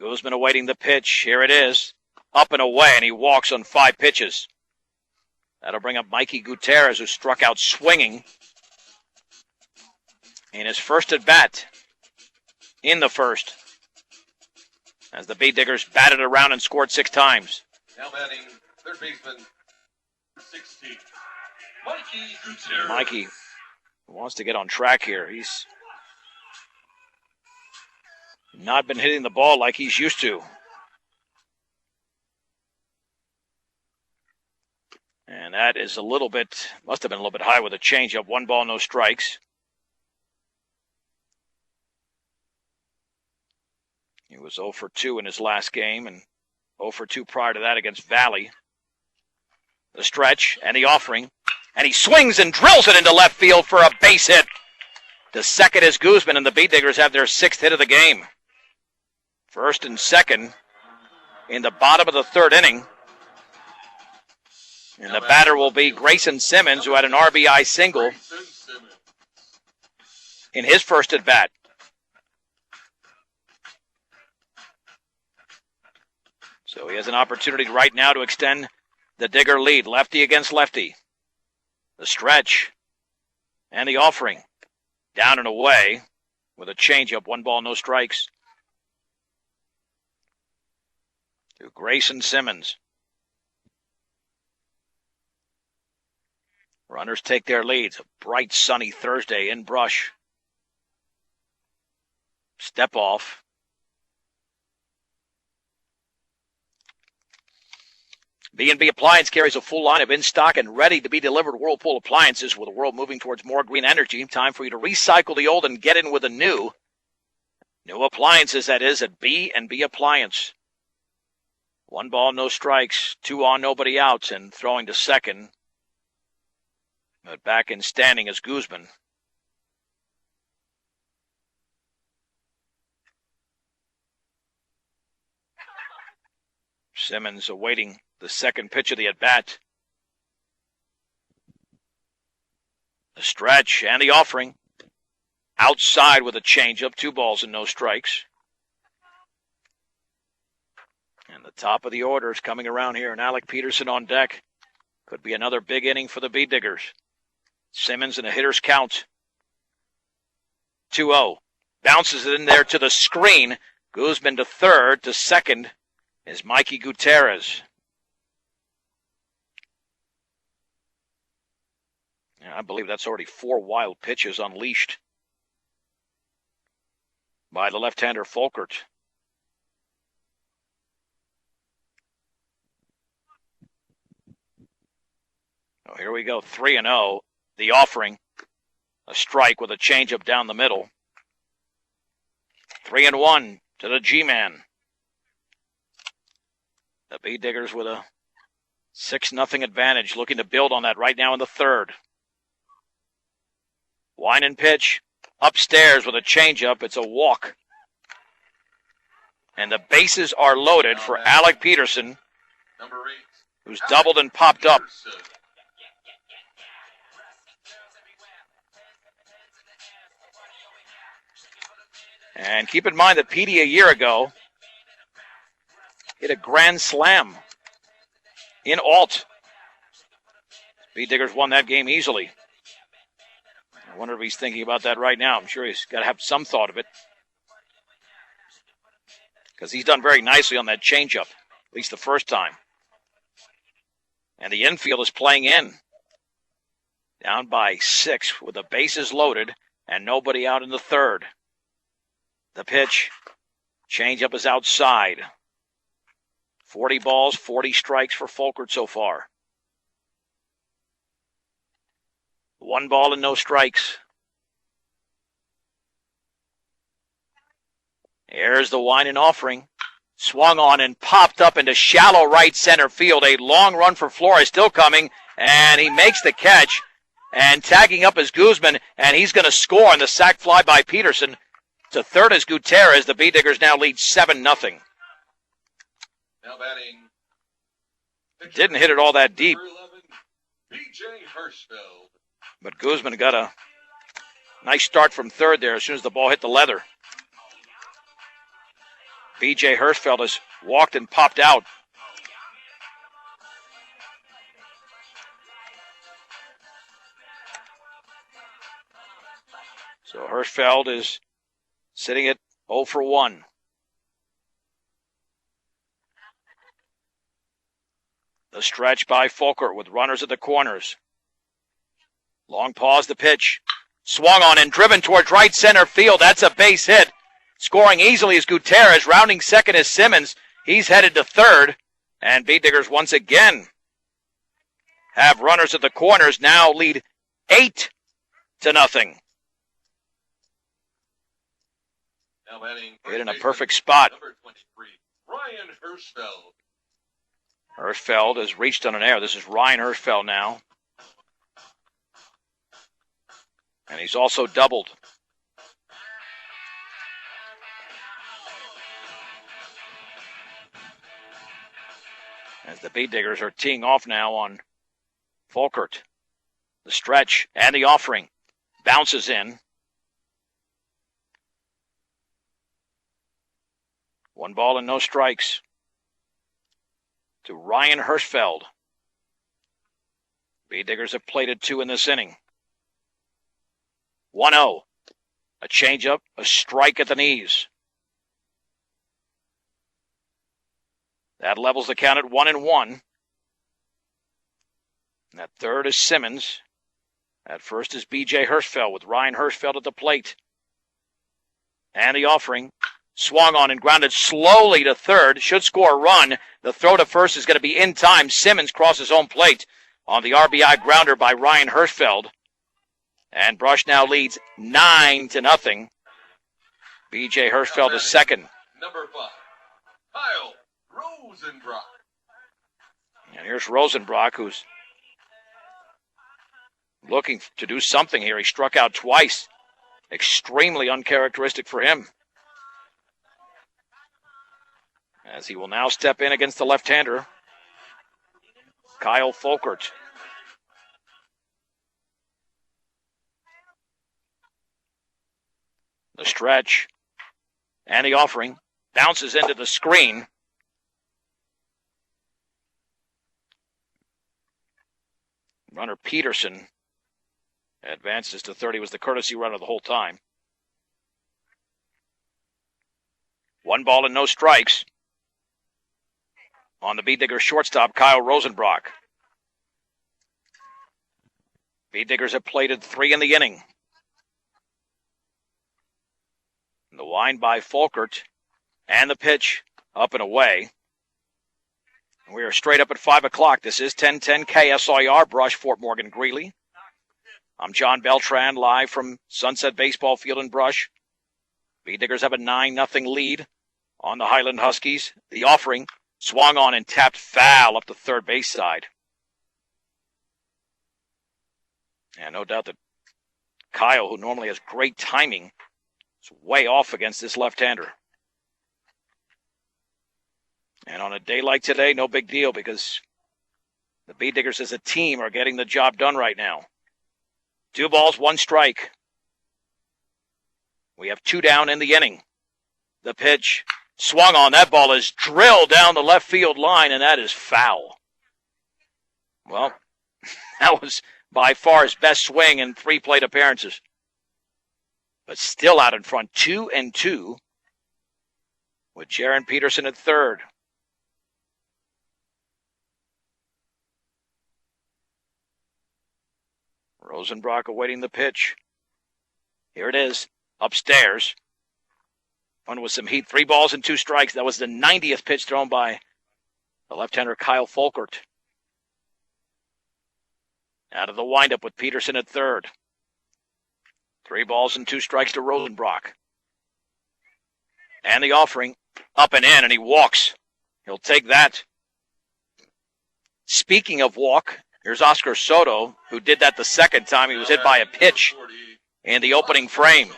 Guzman awaiting the pitch. Here it is. Up and away, and he walks on 5 pitches. That'll bring up Mikey Gutierrez, who struck out swinging in his first at bat in the first, as the Bee Diggers batted around and scored 6 times. Now batting third baseman 16, Mikey Gutierrez. Mikey wants to get on track here. He's not been hitting the ball like he's used to. And that is a little bit, must have been a little bit high with a changeup. 1 ball, no strikes. He was 0 for 2 in his last game and 0 for 2 prior to that against Valley. The stretch and the offering. And he swings and drills it into left field for a base hit. The second is Guzman, and the Bee Diggers have their 6th hit of the game. First and second in the bottom of the 3rd inning. And the batter will be Grayson Simmons, who had an RBI single in his first at bat. So he has an opportunity right now to extend the Digger lead. Lefty against lefty. The stretch and the offering. Down and away with a changeup. 1 ball, no strikes. To Grayson Simmons. Runners take their leads. A bright, sunny Thursday in Brush. Step off. B&B Appliance carries a full line of in-stock and ready-to-be delivered Whirlpool appliances. With the world moving towards more green energy, time for you to recycle the old and get in with the new. New appliances, that is, at B&B Appliance. 1 ball, no strikes. 2 on, nobody out, and throwing to second. But back in standing is Guzman. Simmons awaiting the second pitch of the at-bat. The stretch and the offering. Outside with a changeup. 2 balls and no strikes. And the top of the order is coming around here, and Alec Peterson on deck. Could be another big inning for the Bee Diggers. Simmons in a hitter's count. 2-0. Bounces it in there to the screen. Guzman to third. To second is Mikey Gutierrez. I believe that's already 4 wild pitches unleashed by the left-hander Folkert. Oh, here we go. 3-0. The offering, a strike with a changeup down the middle. 3-1 to the G-Man. The Bee Diggers with a 6-0 advantage, looking to build on that right now in the 3rd. Wine and pitch, upstairs with a changeup. It's a walk. And the bases are loaded for Alec Peterson, who's doubled and popped up. And keep in mind that Petey a year ago hit a grand slam in Alt. Bee Diggers won that game easily. I wonder if he's thinking about that right now. I'm sure he's got to have some thought of it, because he's done very nicely on that changeup, at least the first time. And the infield is playing in. Down by 6 with the bases loaded and nobody out in the third. The pitch. Changeup is outside. 40 balls, 40 strikes for Folkert so far. 1 ball and no strikes. Here's the wine and offering. Swung on and popped up into shallow right center field. A long run for Flores still coming, and he makes the catch. And tagging up is Guzman, and he's going to score on the sac fly by Peterson. To third is Gutierrez. The B-Diggers now lead 7-0. Now batting. Didn't hit it all that deep. 11, B.J. Hirschfeld. But Guzman got a nice start from third there as soon as the ball hit the leather. B.J. Hirschfeld has walked and popped out. So Hirschfeld is sitting at 0 for 1. The stretch by Folkert with runners at the corners. Long pause, the pitch. Swung on and driven towards right center field. That's a base hit. Scoring easily is Gutierrez. Rounding second is Simmons. He's headed to third. And B-Diggers once again have runners at the corners. Now lead 8-0. Now batting. Hit in a perfect spot. Number 23, Ryan Hirschfeld. Hirschfeld has reached on an error. This is Ryan Hirschfeld now. And he's also doubled. As the B-Diggers are teeing off now on Folkert. The stretch and the offering. Bounces in. 1 ball and no strikes to Ryan Hirschfeld. B-Diggers have plated 2 in this inning. 1-0. A changeup, a strike at the knees. That levels the count at 1-1. And that third is Simmons. At first is B.J. Hirschfeld with Ryan Hirschfeld at the plate. And the offering. Swung on and grounded slowly to third. Should score a run. The throw to first is going to be in time. Simmons crosses home plate on the RBI grounder by Ryan Hirschfeld. And Brush now leads 9-0. B.J. Hirschfeld is second. Number 5, Kyle Rosenbrock. And here's Rosenbrock, who's looking to do something here. He struck out twice. Extremely uncharacteristic for him. As he will now step in against the left-hander, Kyle Folkert. The stretch and the offering bounces into the screen. Runner Peterson advances to third. He was the courtesy runner the whole time. 1 ball and no strikes. On the B-Digger shortstop, Kyle Rosenbrock. B-Diggers have plated 3 in the inning. The wind by Folkert and the pitch up and away. We are straight up at 5 o'clock. This is 1010 KSIR, Brush, Fort Morgan, Greeley. I'm John Beltran, live from Sunset Baseball Field in Brush. B-Diggers have a 9-0 lead on the Highland Huskies. The offering swung on and tapped foul up the third base side. And no doubt that Kyle, who normally has great timing, is way off against this left-hander. And on a day like today, no big deal because the B-Diggers as a team are getting the job done right now. 2 balls, 1 strike. We have 2 down in the inning. The pitch swung on. That ball is drilled down the left field line, and that is foul. Well, that was by far his best swing in 3 plate appearances. But still out in front, 2-2, with Jaron Peterson at third. Rosenbrock awaiting the pitch. Here it is, upstairs. One with some heat, 3 balls and 2 strikes. That was the 90th pitch thrown by the left-hander Kyle Folkert. Out of the windup with Peterson at third. 3 balls and 2 strikes to Rosenbrock. And the offering, up and in, and he walks. He'll take that. Speaking of walk, here's Oscar Soto, who did that the second time. He was hit by a pitch in the opening frame.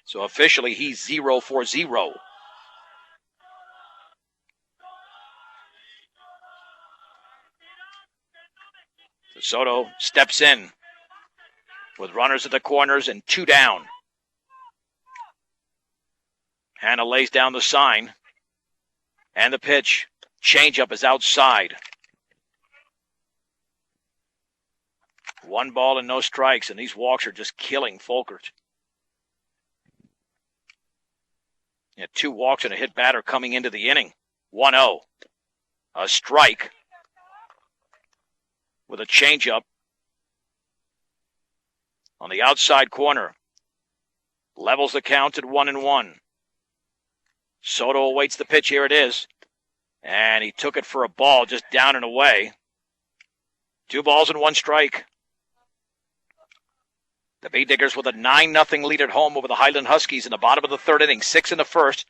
So officially, he's 0 for 0. Soto steps in with runners at the corners and 2 down. Hanna lays down the sign. And the pitch. Changeup is outside. 1 ball and no strikes, and these walks are just killing Folkert. He had 2 walks and a hit batter coming into the inning. 1-0. A strike with a changeup on the outside corner. Levels the count at 1-1. Soto awaits the pitch. Here it is. And he took it for a ball just down and away. 2 balls and 1 strike. The Bee Diggers with a 9-0 lead at home over the Highland Huskies in the bottom of the 3rd inning. 6 in the first,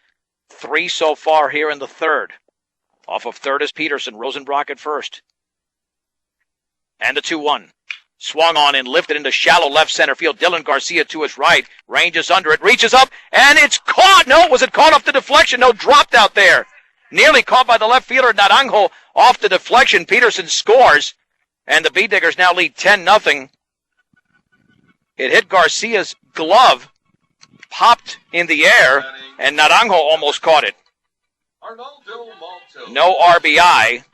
3 so far here in the 3rd. Off of third is Peterson. Rosenbrock at first. And the 2-1. Swung on and lifted into shallow left center field. Dylan Garcia to his right. Ranges under it. Reaches up. And it's caught. No, was it caught off the deflection? No, dropped out there. Nearly caught by the left fielder, Naranjo, off the deflection. Peterson scores. And the Bee Diggers now lead 10-0. It hit Garcia's glove. Popped in the air. And Naranjo almost caught it. No RBI.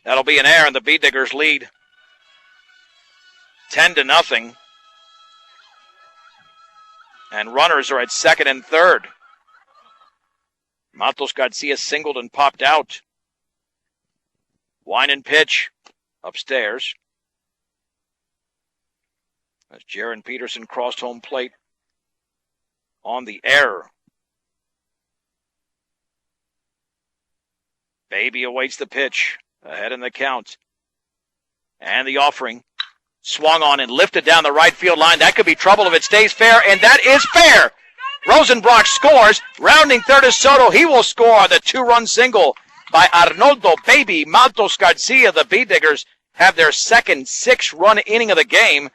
That'll be an error, and the Bee Diggers lead 10-0. And runners are at second and third. Matos Garcia singled and popped out. Wine and pitch upstairs. As Jaron Peterson crossed home plate on the error. Baby awaits the pitch. Ahead in the count. And the offering. Swung on and lifted down the right field line. That could be trouble if it stays fair, and that is fair. Rosenbrock scores. Rounding third is Soto. He will score the 2-run single by Arnoldo Baby Matos Garcia. The Bee Diggers have their second 6-run inning of the game.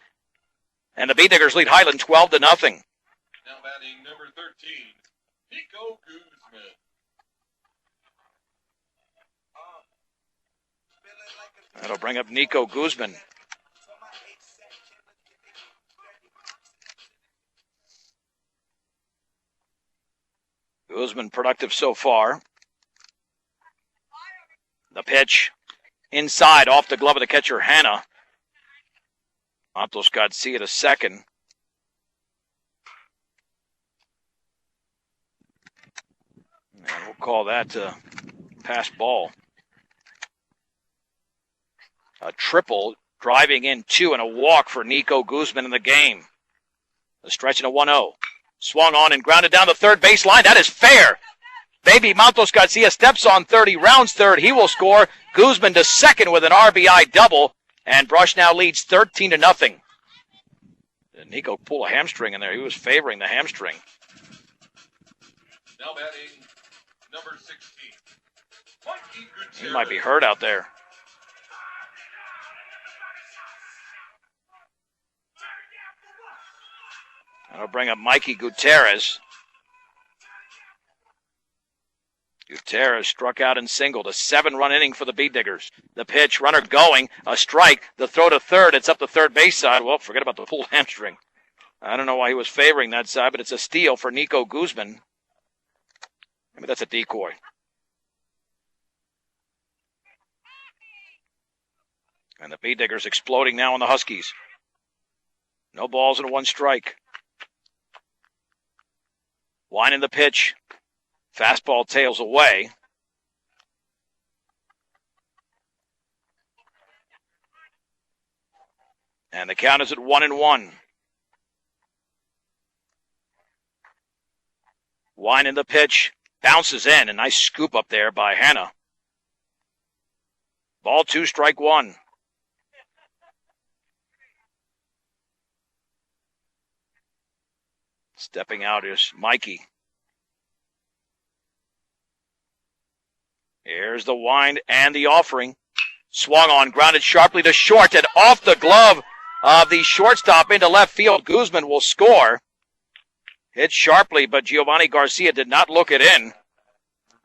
And the Bee Diggers lead Highland 12-0. Now batting number 13, Nico Guzman. That'll bring up Nico Guzman. Guzman productive so far. The pitch inside off the glove of the catcher, Hanna. Matos Garcia to second. And we'll call that a pass ball. A triple, driving in 2 and a walk for Nico Guzman in the game. A stretch and a 1-0. Swung on and grounded down the third base line. That is fair. Baby Matos Garcia steps on third. He rounds third. He will score. Guzman to second with an RBI double. And Brush now leads 13-0. Nico pulled a hamstring in there. He was favoring the hamstring. Now batting number 16, Mikey Gutierrez. He might be hurt out there. That'll bring up Mikey Gutierrez. Gutierrez struck out and singled. A 7-run inning for the Bee Diggers. The pitch, runner going, a strike. The throw to third. It's up the third base side. Well, forget about the pulled hamstring. I don't know why he was favoring that side, but it's a steal for Nico Guzman. Maybe that's a decoy. And the Bee Diggers exploding now on the Huskies. No balls and 1 strike. Wine in the pitch. Fastball tails away. And the count is at 1-1. Wine in the pitch. Bounces in. A nice scoop up there by Hannah. Ball 2, strike 1. Stepping out is Mikey. Here's the wind and the offering. Swung on, grounded sharply to short, and off the glove of the shortstop into left field. Guzman will score. Hit sharply, but Giovanni Garcia did not look it in.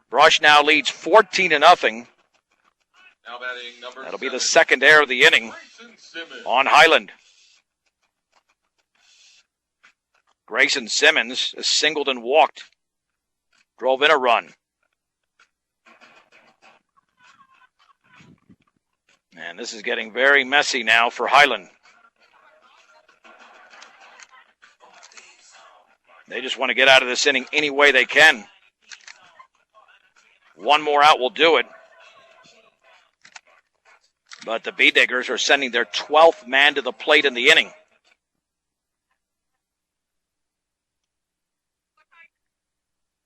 Brush now leads 14-0. Now batting number That'll be 7, the second error of the inning on Highland. Grayson Simmons is singled and walked. Drove in a run. And this is getting very messy now for Highland. They just want to get out of this inning any way they can. One more out will do it. But the Bee Diggers are sending their 12th man to the plate in the inning.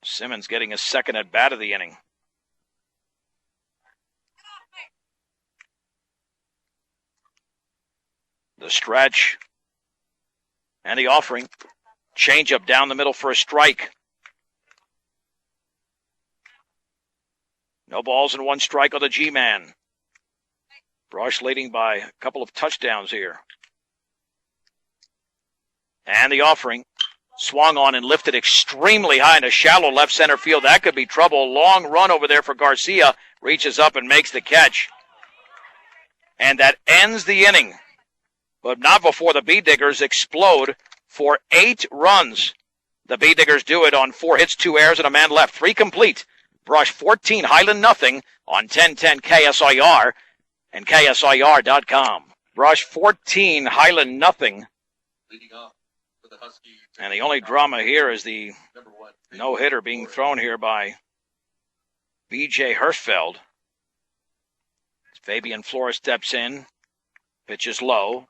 Simmons getting his second at bat of the inning. The stretch and the offering. Changeup down the middle for a strike. No balls and 1 strike on the G-man. Brush leading by a couple of touchdowns here. And the offering. Swung on and lifted extremely high in a shallow left center field. That could be trouble. Long run over there for Garcia. Reaches up and makes the catch. And that ends the inning. But not before the Bee Diggers explode for 8 runs. The Bee Diggers do it on 4 hits, 2 errors, and a man left. 3 complete. Brush 14, Highland nothing on 1010 KSIR and KSIR.com. Brush 14, Highland nothing. leading off for the Huskies. And the only drama here is the no-hitter being thrown here by B.J. Hirschfeld. Fabian Flores steps in. Pitch is low.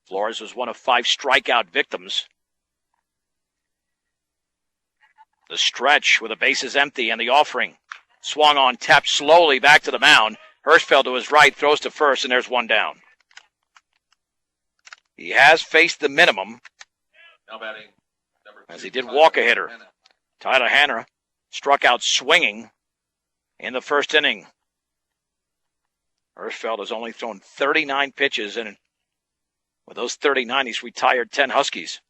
Flores was one of 5 strikeout victims. The stretch with the bases empty and the offering. Swung on, tapped slowly back to the mound. Hirschfeld to his right, throws to first, and there's one down. He has faced the minimum, Now batting, number 2, as he did walk a hitter. Tyler Hanna struck out swinging in the first inning. Hirschfeld has only thrown 39 pitches, and with those 39, he's retired 10 Huskies.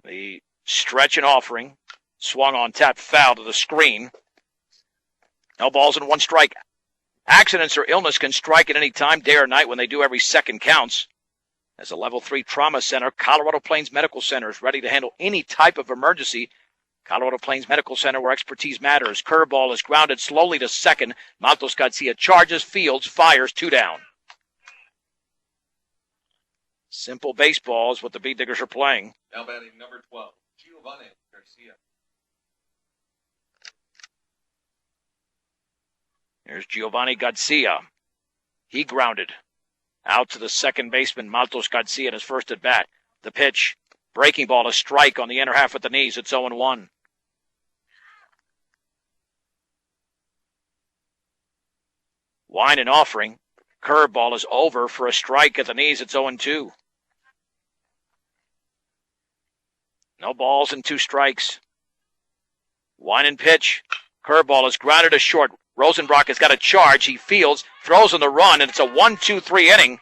The stretch and offering. Swung on, tap, foul to the screen. No balls and 1 strike. Accidents or illness can strike at any time, day or night, when they do. Every second counts. As a level 3 trauma center, Colorado Plains Medical Center is ready to handle any type of emergency. Colorado Plains Medical Center, where expertise matters. Curveball is grounded slowly to second. Matos Garcia charges, fields, fires, 2 down. Simple baseball is what the Bee Diggers are playing. Now batting, number 12, Giovanni Garcia. Here's Giovanni Garcia. He grounded out to the second baseman, Matos Garcia, in his first at bat. The pitch, breaking ball, a strike on the inner half with the knees. It's 0-1. Wine and offering. Curveball is over for a strike at the knees. It's 0-2. No balls and 2 strikes. Wine and pitch. Curveball is grounded to short. Rosenbrock has got a charge. He fields, throws on the run, and it's a 1-2-3 inning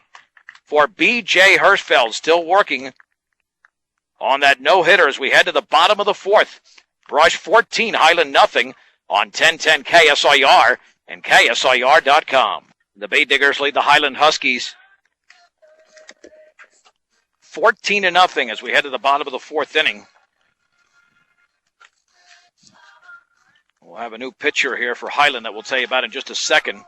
for B.J. Hirschfeld. Still working on that no-hitter as we head to the bottom of the 4th. Brush 14, Highland nothing on 1010 KSIR and KSIR.com. The Bee Diggers lead the Highland Huskies 14-0 as we head to the bottom of the 4th inning. We'll have a new pitcher here for Highland that we'll tell you about in just a second. In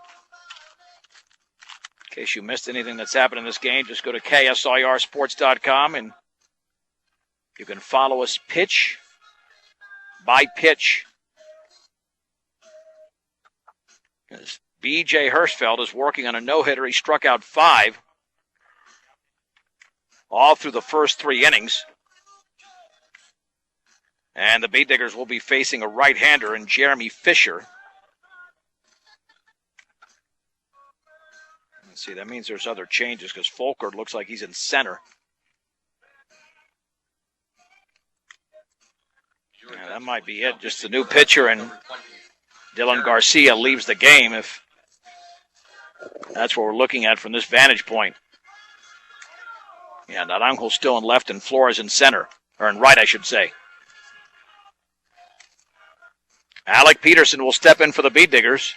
case you missed anything that's happened in this game, just go to KSIRsports.com and you can follow us pitch by pitch. As B.J. Hirschfeld is working on a no-hitter. He struck out 5 all through the first 3 innings. And the Bee Diggers will be facing a right-hander in Jeremy Fisher. Let's see, that means there's other changes because Folkert looks like he's in center. Yeah, that might be it. Just the new pitcher, and Dylan Garcia leaves the game, if that's what we're looking at from this vantage point. Yeah, Naranjo's still in left and Flores in center, or in right, I should say. Alec Peterson will step in for the Bee Diggers.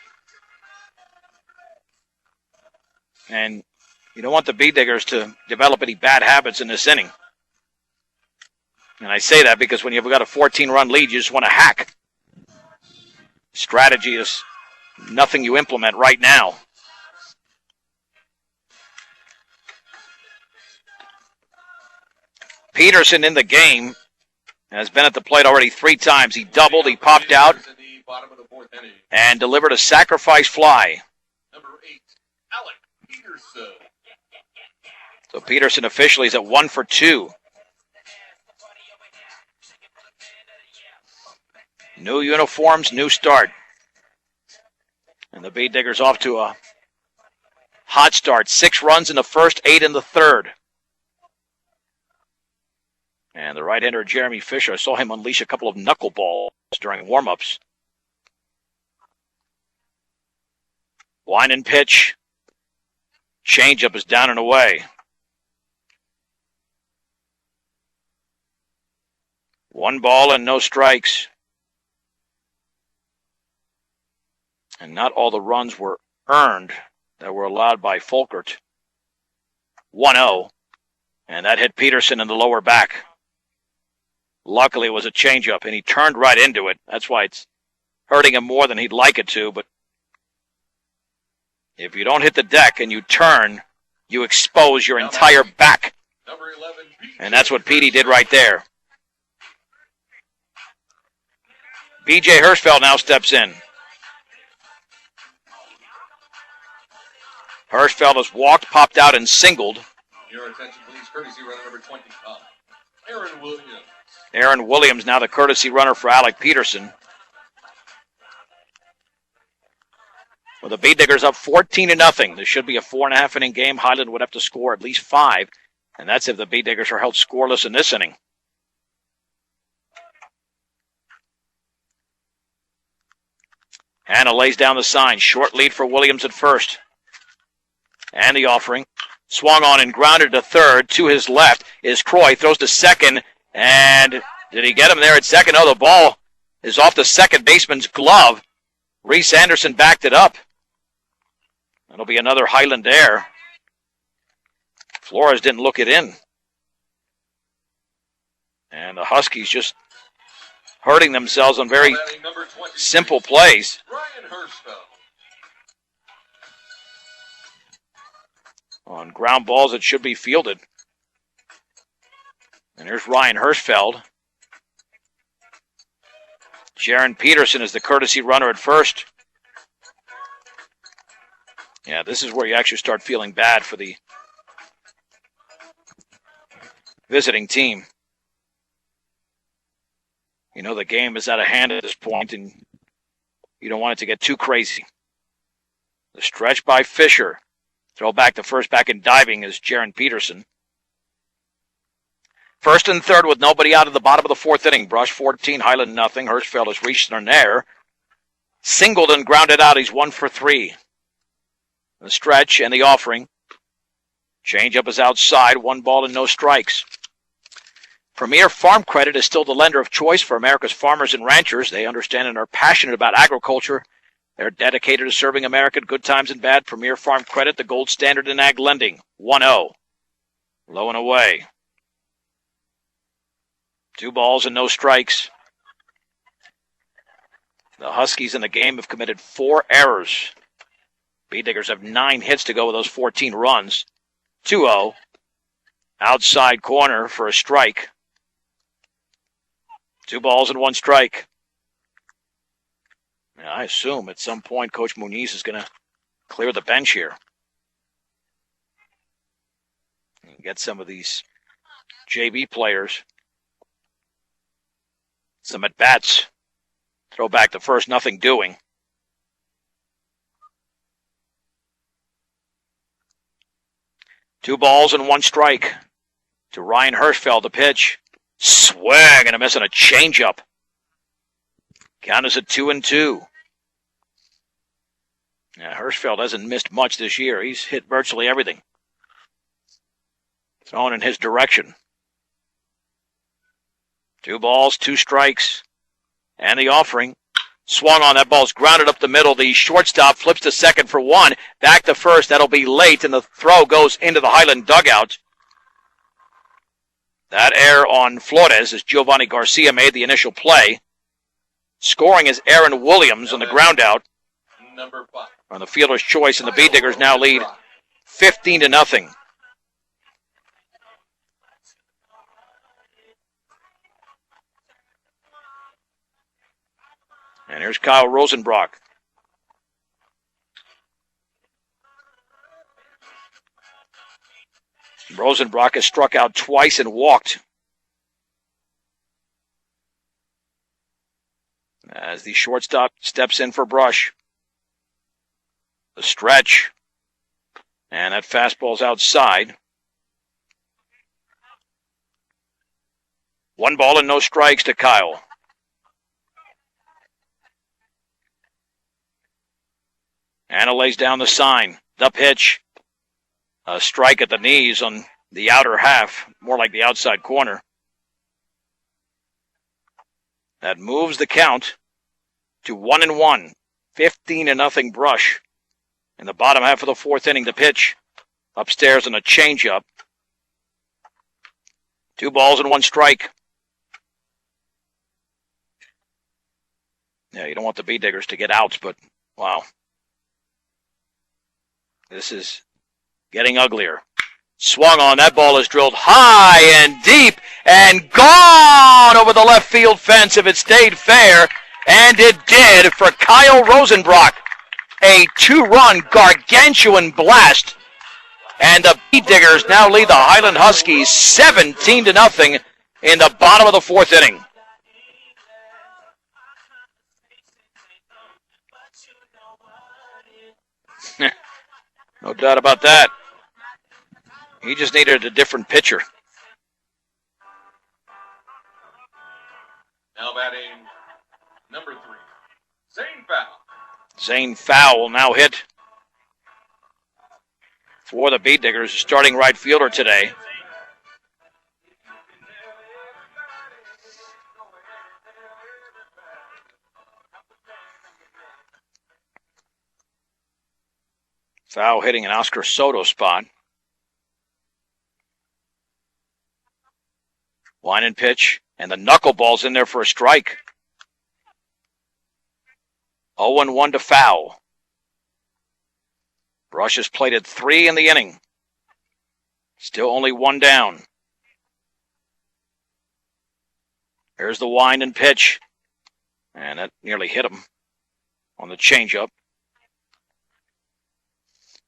And you don't want the Bee Diggers to develop any bad habits in this inning. And I say that because when you've got a 14-run lead, you just want to hack. Strategy is nothing you implement right now. Peterson in the game has been at the plate already 3 times. He doubled, he popped out, and delivered a sacrifice fly. Number 8, Alec Peterson. So Peterson officially is at 1 for 2. New uniforms, new start. And the Bee Diggers off to a hot start. 6 runs in the first, 8 in the third. And the right-hander Jeremy Fisher, I saw him unleash a couple of knuckleballs during warm-ups. Line and pitch. Changeup is down and away. 1 ball and no strikes. And not all the runs were earned that were allowed by Folkert. 1-0. And that hit Peterson in the lower back. Luckily, it was a changeup, and he turned right into it. That's why it's hurting him more than he'd like it to. But if you don't hit the deck and you turn, you expose your entire back. Number 11, and that's what Petey did right there. B.J. Hirschfeld now steps in. Hirschfeld has walked, popped out, and singled. Your attention, please. Courtesy runner number 25, Aaron Williams. Aaron Williams now the courtesy runner for Alec Peterson. Well, the Bee Diggers up 14-0. This should be a 4.5 inning game. Highland would have to score at least 5, and that's if the Bee Diggers are held scoreless in this inning. Hanna lays down the sign. Short lead for Williams at first. And the offering. Swung on and grounded to third. To his left is Croy. Throws to second. And did he get him there at second? Oh, the ball is off the second baseman's glove. Reese Anderson backed it up. That'll be another Highland error. Flores didn't look it in. And the Huskies just hurting themselves on very simple plays. Ryan Hirschfeld. On ground balls that should be fielded. And here's Ryan Hirschfeld. Jaron Peterson is the courtesy runner at first. Yeah, this is where you actually start feeling bad for the visiting team. You know the game is out of hand at this point, and you don't want it to get too crazy. The stretch by Fisher. Throw back to first, back in diving is Jaron Peterson. First and third with nobody out of the bottom of the 4th inning. Brush 14, Highland nothing. Hirschfeld has reached an error. Singled and grounded out. He's 1 for 3. The stretch and the offering. Changeup is outside. 1 ball and no strikes. Premier Farm Credit is still the lender of choice for America's farmers and ranchers. They understand and are passionate about agriculture. They're dedicated to serving America in good times and bad. Premier Farm Credit, the gold standard in ag lending. 1-0. Low and away. 2 balls and no strikes. The Huskies in the game have committed 4 errors. Bee Diggers have 9 hits to go with those 14 runs. 2-0. Outside corner for a strike. 2 balls and 1 strike. I assume at some point Coach Muniz is going to clear the bench here. And get some of these JV players some at-bats. Throw back to first, nothing doing. Two balls and one strike to Ryan Hirschfeld, the pitch. Swing and a miss on a changeup. Count is at 2-2. Yeah, Hirschfeld hasn't missed much this year. He's hit virtually everything thrown in his direction. Two balls, two strikes, and the offering. Swung on, that ball's grounded up the middle. The shortstop flips to second for one. Back to first, that'll be late, and the throw goes into the Highland dugout. That error on Flores as Giovanni Garcia made the initial play. Scoring is Aaron Williams on the ground out. Number 5. On the fielder's choice, and the Bee Diggers now lead 15-0. And here's Kyle Rosenbrock. Rosenbrock has struck out twice and walked. As the shortstop steps in for Brush. The stretch. And that fastball's outside. 1 ball and no strikes to Kyle. Anna lays down the sign. The pitch. A strike at the knees on the outer half, more like the outside corner. That moves the count to 1-1. 15-0 Brush. In the bottom half of the fourth inning, the pitch. Upstairs on a changeup. 2 balls and 1 strike. Yeah, you don't want the Bee Diggers to get outs, but wow. This is getting uglier. Swung on, that ball is drilled high and deep and gone over the left field fence if it stayed fair, and it did for Kyle Rosenbrock. A 2-run gargantuan blast, and the Bee Diggers now lead the Highland Huskies 17-0 in the bottom of the fourth inning. No doubt about that. He just needed a different pitcher. Now batting number 3, Zane Fowl. Zane Fowl now hit for the Bee Diggers, starting right fielder today. Fowl hitting an Oscar Soto spot. Line and pitch, and the knuckleball's in there for a strike. 0-1 to Fowl. Brush has plated 3 in the inning. Still only 1 down. There's the wind and pitch. And that nearly hit him on the changeup.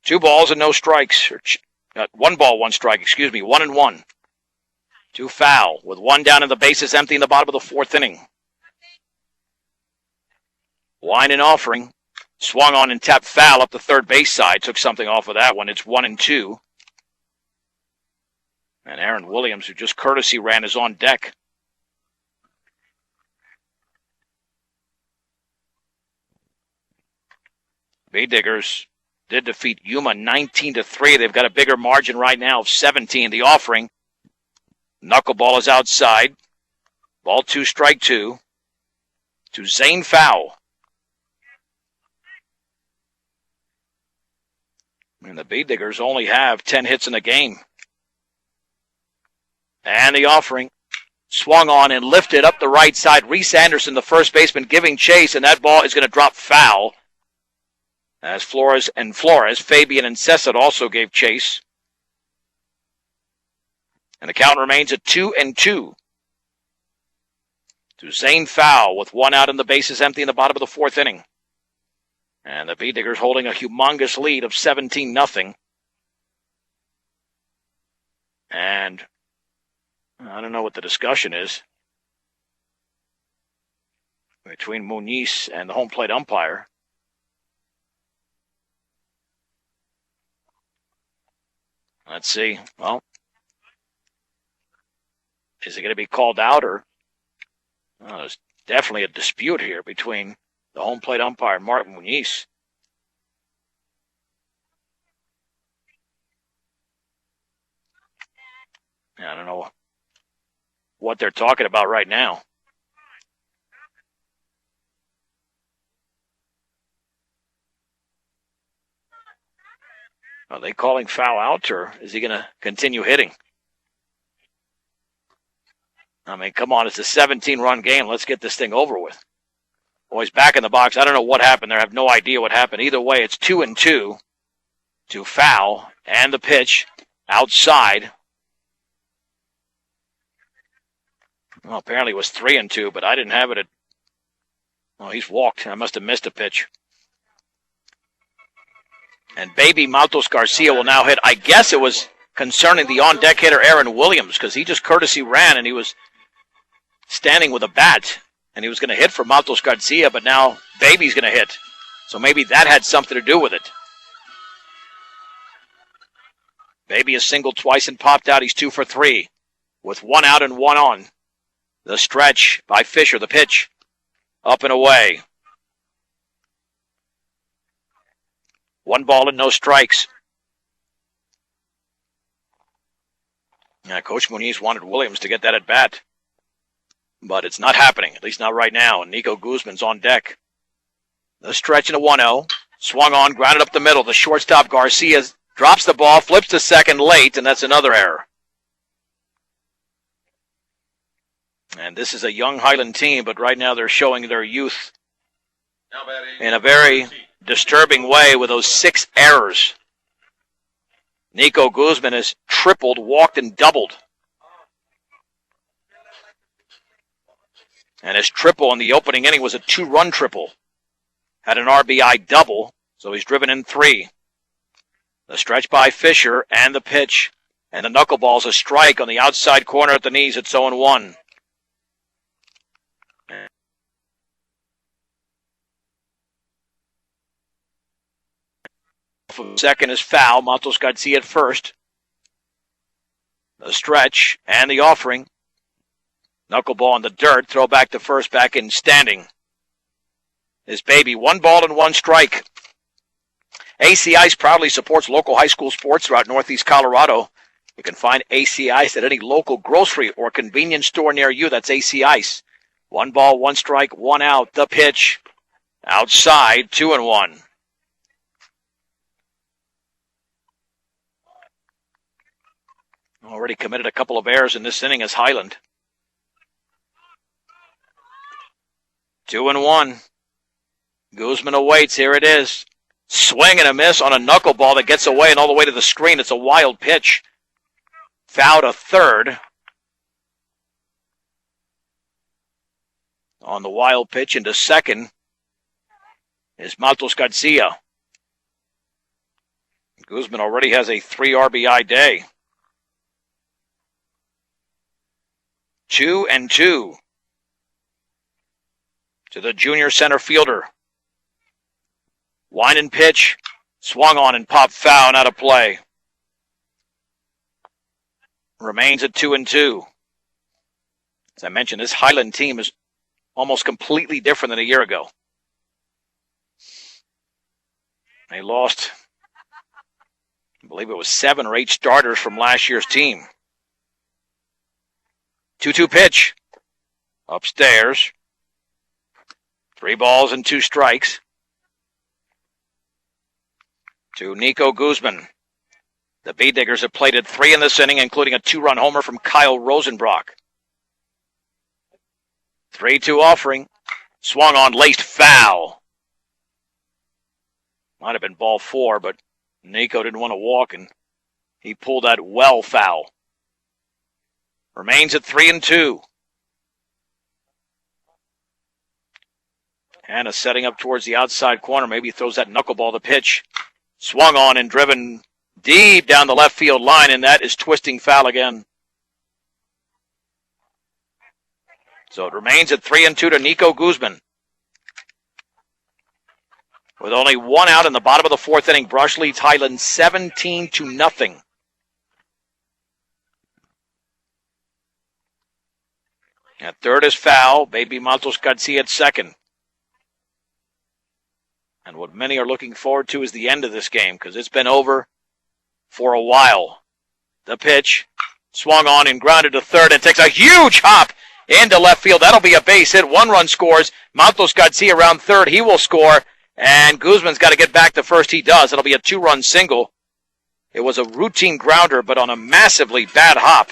2 balls and no strikes. 1 ball, 1 strike, 1-1. To Fowl with 1 down and the bases empty in the bottom of the fourth inning. Line and offering. Swung on and tapped foul up the third base side. Took something off of that one. It's 1-2. And Aaron Williams, who just courtesy ran, is on deck. Bee Diggers did defeat Yuma 19-3. They've got a bigger margin right now of 17. The offering. Knuckleball is outside. Ball 2, strike 2. To Zane Fowl. And the Bee Diggers only have 10 hits in the game. And the offering. Swung on and lifted up the right side. Reese Anderson, the first baseman, giving chase, and that ball is going to drop foul. As Flores, Fabian and Sessett also gave chase. And the count remains at 2-2. To Zane Fowl with 1 out and the bases empty in the bottom of the fourth inning. And the Bee Diggers holding a humongous lead of 17-0. And I don't know what the discussion is between Muniz and the home plate umpire. Let's see. Well, is it going to be called out or? Well, there's definitely a dispute here between the home plate umpire and Martin Muniz. I don't know what they're talking about right now. Are they calling foul out, or is he going to continue hitting? I mean, come on, it's a 17-run game. Let's get this thing over with. Boys back in the box. I don't know what happened there. I have no idea what happened. Either way, it's 2-2 to foul, and the pitch outside. Well, apparently it was 3-2, but I didn't have it at... Oh, he's walked. I must have missed a pitch. And baby Matos Garcia will now hit. I guess it was concerning the on-deck hitter Aaron Williams, because he just courtesy ran and he was standing with a bat, and he was going to hit for Matos Garcia, but now baby's going to hit. So maybe that had something to do with it. Baby has singled twice and popped out. He's 2 for 3 with 1 out and 1 on. The stretch by Fisher, the pitch up and away. 1 ball and no strikes. Yeah, Coach Muniz wanted Williams to get that at bat, but it's not happening, at least not right now. And Nico Guzman's on deck. The stretch and a 1-0. Swung on, grounded up the middle. The shortstop Garcia drops the ball, flips to second late, and that's another error. And this is a young Highland team, but right now they're showing their youth in a very disturbing way with those 6 errors. Nico Guzman has tripled, walked, and doubled. And his triple in the opening inning was a 2-run triple. Had an RBI double, so he's driven in 3. The stretch by Fisher and the pitch. And the knuckleball's a strike on the outside corner at the knees. It's 0-1. Second is foul. Matos Garcia at first. The stretch and the offering. Knuckleball in the dirt. Throw back to first. Back in standing. His baby. 1 ball and 1 strike. AC Ice proudly supports local high school sports throughout Northeast Colorado. You can find AC Ice at any local grocery or convenience store near you. That's AC Ice. 1 ball, 1 strike, 1 out. The pitch. Outside. 2-1. Already committed a couple of errors in this inning as Highland. 2-1. Guzman awaits. Here it is. Swing and a miss on a knuckleball that gets away and all the way to the screen. It's a wild pitch. Foul to third. On the wild pitch into second is Matos Garcia. Guzman already has a 3 RBI day. 2-2 to the junior center fielder. Line and pitch. Swung on and popped foul and out of play. Remains at 2-2. As I mentioned, this Highland team is almost completely different than a year ago. They lost, I believe it was 7 or 8 starters from last year's team. 2-2 pitch. Upstairs. 3 balls and 2 strikes. To Nico Guzman. The Bee Diggers have plated 3 in this inning, including a 2-run homer from Kyle Rosenbrock. 3-2 offering. Swung on, laced foul. Might have been ball 4, but Nico didn't want to walk, and he pulled that well foul. Remains at 3-2. Hannah setting up towards the outside corner. Maybe throws that knuckleball to pitch. Swung on and driven deep down the left field line, and that is twisting foul again. So it remains at 3-2 to Nico Guzman. With only one out in the bottom of the fourth inning, Brush leads Highland 17-0. At third is foul. Baby Matos Garcia at second. And what many are looking forward to is the end of this game, because it's been over for a while. The pitch swung on and grounded to third and takes a huge hop into left field. That'll be a base hit. 1 run scores. Matos Garcia around third. He will score. And Guzman's got to get back to first. He does. It'll be a 2-run single. It was a routine grounder, but on a massively bad hop.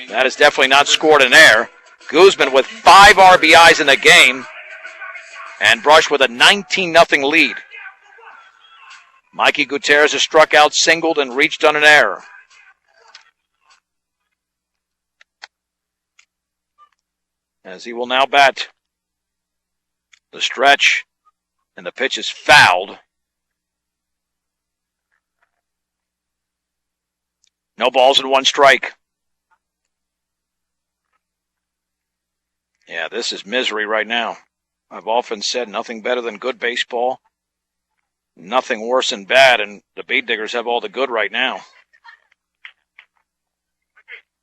That is definitely not scored in air. Guzman with 5 RBIs in the game. And Brush with a 19-0 lead. Mikey Gutierrez has struck out, singled, and reached on an error. As he will now bat. The stretch, and the pitch is fouled. No balls and 1 strike. Yeah, this is misery right now. I've often said nothing better than good baseball. Nothing worse than bad, and the Bead Diggers have all the good right now.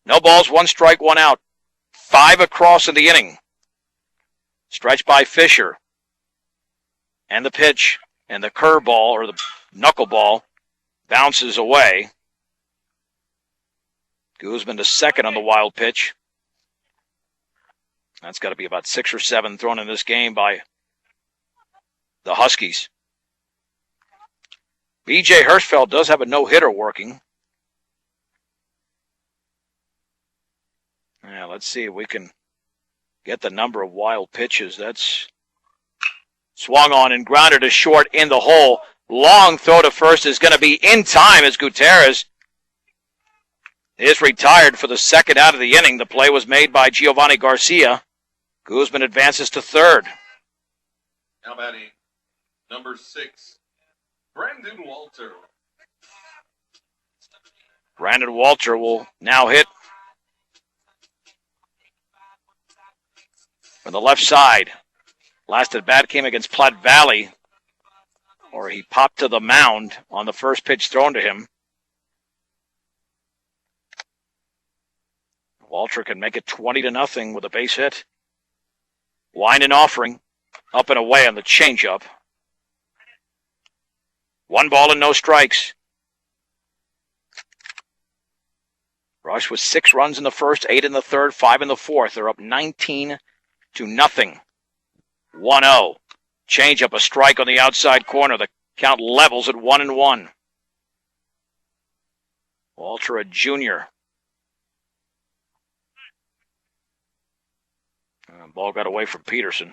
No balls, 1 strike, 1 out. 5 across in the inning. Stretch by Fisher. And the pitch and the curveball, or the knuckleball, bounces away. Guzman to second on the wild pitch. That's got to be about 6 or 7 thrown in this game by the Huskies. B.J. Hirschfeld does have a no-hitter working. Yeah, let's see if we can get the number of wild pitches. That's swung on and grounded to short in the hole. Long throw to first is going to be in time as Gutierrez is retired for the second out of the inning. The play was made by Giovanni Garcia. Guzman advances to third. Now batting, number 6, Brandon Walter. Brandon Walter will now hit from the left side. Last at bat came against Platte Valley, or he popped to the mound on the first pitch thrown to him. Walter can make it 20-0 with a base hit. Line and offering, up and away on the changeup. 1 ball and no strikes. Brush with 6 runs in the first, 8 in the third, 5 in the fourth. They're up 19-0. 1-0. Changeup, a strike on the outside corner. The count levels at 1-1. Walter, a junior. Ball got away from Peterson.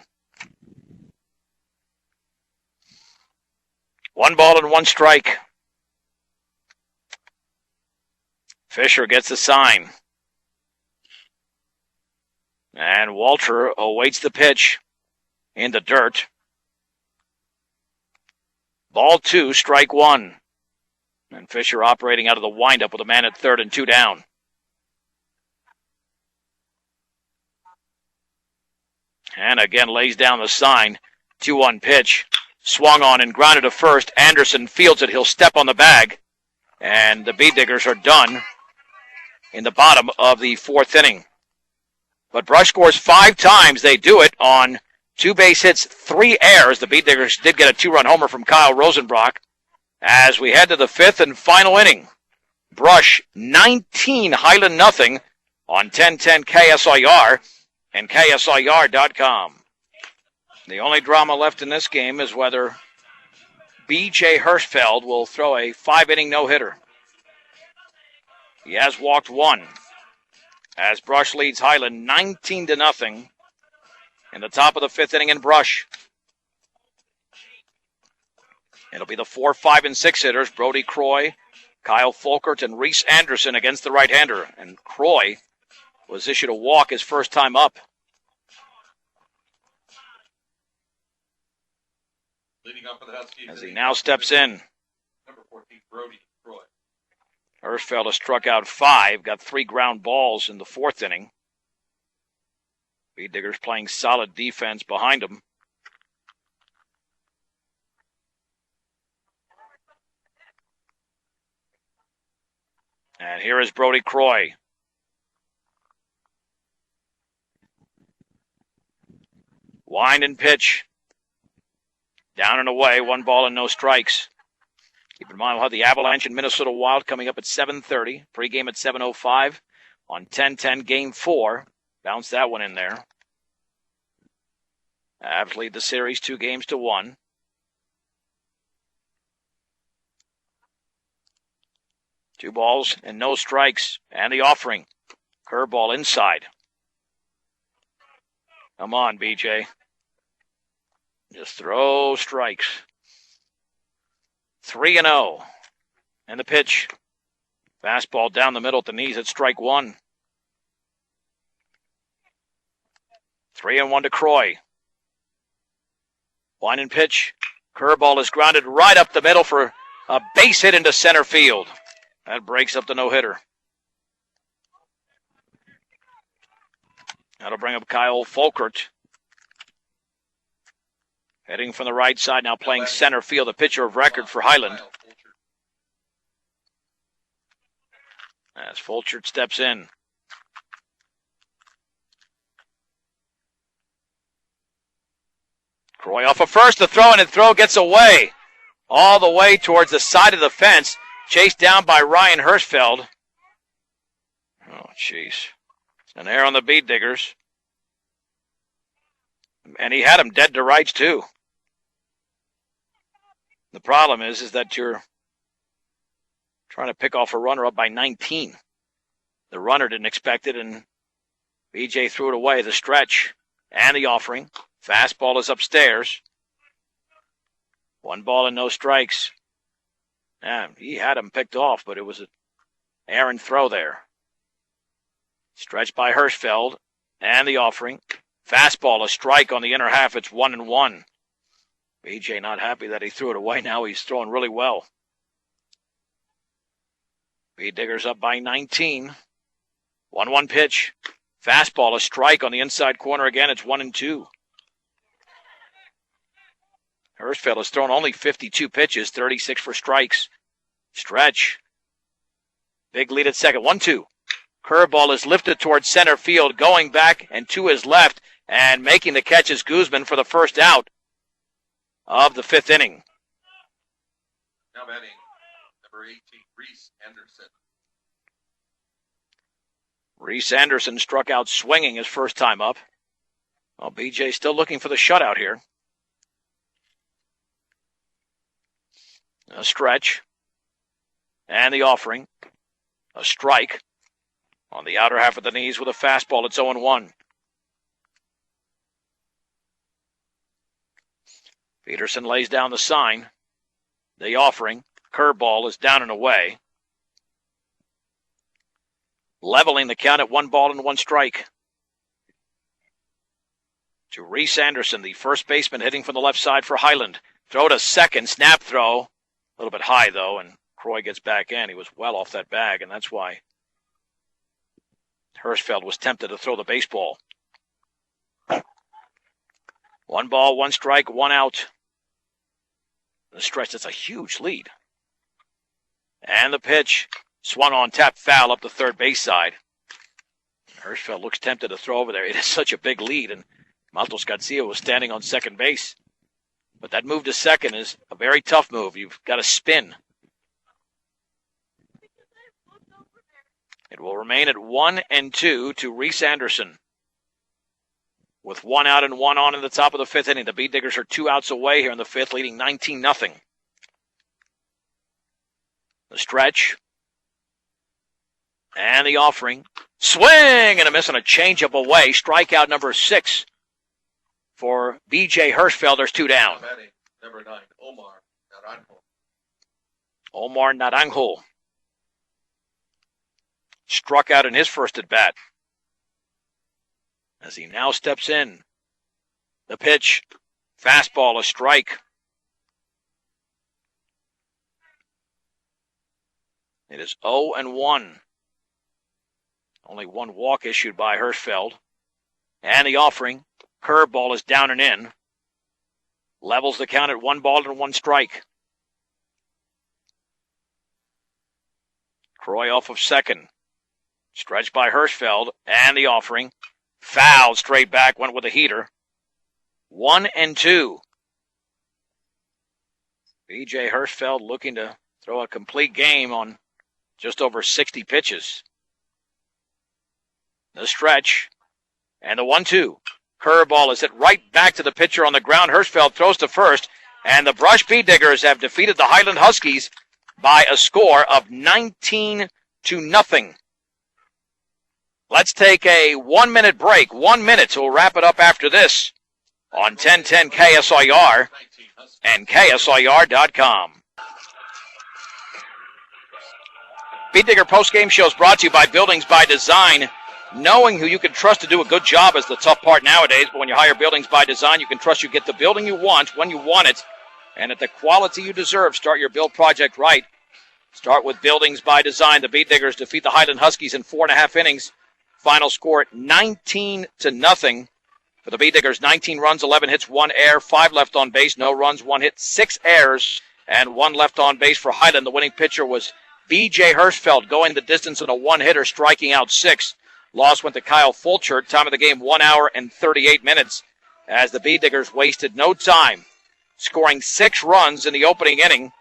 1 ball and 1 strike. Fisher gets the sign. And Walter awaits the pitch in the dirt. Ball 2, strike 1. And Fisher operating out of the windup with a man at third and 2 down. And again lays down the sign. 2-1 pitch. Swung on and grounded to first. Anderson fields it. He'll step on the bag. And the Bead Diggers are done in the bottom of the fourth inning. But Brush scores 5 times. They do it on 2 base hits, 3 errors. The Bead Diggers did get a 2-run homer from Kyle Rosenbrock. As we head to the 5th and final inning. Brush 19, Highland nothing on 1010 KSIR and KSIR.com. The only drama left in this game is whether B.J. Hirschfeld will throw a 5-inning no-hitter. He has walked 1 as Brush leads Highland 19-0 in the top of the 5th inning in Brush. It'll be the 4, 5, and 6 hitters, Brody Croy, Kyle Folkert, and Reese Anderson against the right-hander. And Croy was issued a walk his first time up. Leading up for the Huskies. As he now steps in. Number 14, Brody Croy. Hirschfeld has struck out 5, got 3 ground balls in the 4th inning. Diggers playing solid defense behind him. And here is Brody Croy. Wind and pitch. Down and away, 1 ball and no strikes. Keep in mind, we'll have the Avalanche and Minnesota Wild coming up at 7:30. Pre-game at 7:05 on 10-10 Game 4. Bounce that one in there. Avs lead the series 2-1. Two balls and no strikes. And the offering. Curveball inside. Come on, BJ. Just throw strikes. 3-0. And the pitch. Fastball down the middle at the knees at strike 1. 3-1 to Croy. Wind and pitch. Curveball is grounded right up the middle for a base hit into center field. That breaks up the no-hitter. That'll bring up Kyle Folkert. Heading from the right side, now playing center field, the pitcher of record for Highland. As Fulchert steps in. Croy off of first, the throw, and the throw gets away. All the way towards the side of the fence. Chased down by Ryan Hirschfeld. Oh, jeez. An error on the beat diggers. And he had him dead to rights, too. The problem is that you're trying to pick off a runner up by 19. The runner didn't expect it, and BJ threw it away. The stretch and the offering. Fastball is upstairs. 1 ball and no strikes. Yeah, he had him picked off, but it was an errant throw there. Stretched by Hirschfeld and the offering. Fastball, a strike on the inner half. It's 1-1. BJ not happy that he threw it away. Now he's throwing really well. B Diggers up by 19. 1-1 pitch. Fastball, a strike on the inside corner again. It's 1-2. Hirschfeld has thrown only 52 pitches, 36 for strikes. Stretch. Big lead at second. 1-2. Curveball is lifted towards center field, going back and to his left, and making the catch is Guzman for the first out of the 5th inning. Now batting, number 18, Reese Anderson. Reese Anderson struck out swinging his first time up. Well, BJ still looking for the shutout here. A stretch. And the offering. A strike. On the outer half of the knees with a fastball. It's 0-1. Peterson lays down the sign. The offering. Curveball is down and away. Leveling the count at 1 ball and 1 strike. To Reese Anderson, the first baseman hitting from the left side for Highland. Throw to second. Snap throw. A little bit high, though, and Croy gets back in. He was well off that bag, and that's why Hirschfeld was tempted to throw the baseball. 1 ball, 1 strike, 1 out. The stretch, that's a huge lead. And the pitch, swung on tap foul up the third base side. Hirschfeld looks tempted to throw over there. It is such a big lead, and Maltos Garcia was standing on second base. But that move to second is a very tough move. You've got to spin. It will remain at 1-2 to Reese Anderson. With 1 out and 1 on in the top of the 5th inning. The Bee Diggers are 2 outs away here in the 5th, leading 19-0. The stretch. And the offering. Swing and a miss on a changeup away. Strikeout number 6 for B.J. Hirschfeld. There's 2 down. Number 9, Omar Naranjo. Omar Naranjo. Struck out in his first at-bat. As he now steps in. The pitch. Fastball, a strike. It is 0-1. Only one walk issued by Hirschfeld. And the offering. Curveball is down and in. Levels the count at 1 ball and 1 strike. Croy off of second. Stretched by Hirschfeld. And the offering. Foul straight back. Went with a heater. 1-2. B.J. Hirschfeld looking to throw a complete game on just over 60 pitches. The stretch. And the 1-2. Curveball is hit right back to the pitcher on the ground. Hirschfeld throws to first. And the Brush Bee Diggers have defeated the Highland Huskies by a score of 19-0. Let's take a 1-minute break. 1 minute. We'll wrap it up after this on 1010 KSIR and KSIR.com. Bee Digger postgame show is brought to you by Buildings by Design. Knowing who you can trust to do a good job is the tough part nowadays, but when you hire Buildings by Design, you can trust you get the building you want when you want it and at the quality you deserve. Start your build project right. Start with Buildings by Design. The Bee Diggers defeat the Highland Huskies in 4.5 innings. Final score 19-0. For the Bee Diggers, 19 runs, 11 hits, 1 error, 5 left on base, no runs, 1 hit, 6 errors, and 1 left on base for Highland. The winning pitcher was B.J. Hirschfeld, going the distance in a 1-hitter, striking out 6. Loss went to Kyle Fulchert. Time of the game, 1 hour and 38 minutes, as the Bee Diggers wasted no time, scoring 6 runs in the opening inning,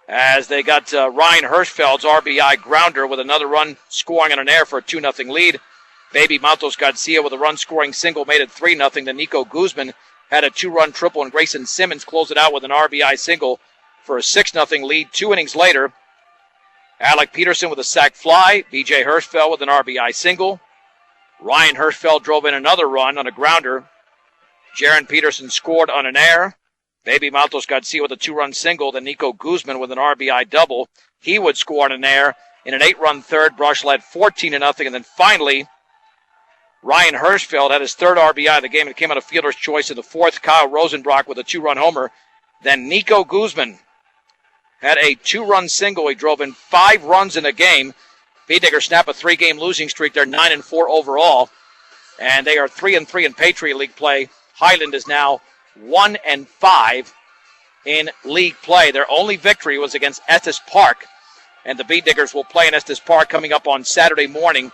as they got Ryan Hirschfeld's RBI grounder with another run scoring on an error for a 2-0 lead. Baby Matos Garcia with a run-scoring single made it 3-0. Then Nico Guzman had a 2-run triple, and Grayson Simmons closed it out with an RBI single for a 6-0 lead. 2 innings later, Alec Peterson with a sac fly. B.J. Hirschfeld with an RBI single. Ryan Hirschfeld drove in another run on a grounder. Jaron Peterson scored on an error. Baby Matos Garcia with a 2-run single. Then Nico Guzman with an RBI double. He would score on an error in an 8-run third. Brush led 14-0. And then finally, Ryan Hirschfeld had his 3rd RBI of the game. It came out of fielder's choice in the 4th. Kyle Rosenbrock with a 2-run homer. Then Nico Guzman had a 2-run single. He drove in 5 runs in the game. Bee Diggers snap a 3-game losing streak. They're 9-4 overall, and they are 3-3 in Patriot League play. Highland is now 1-5 in league play. Their only victory was against Estes Park, and the Bee Diggers will play in Estes Park coming up on Saturday morning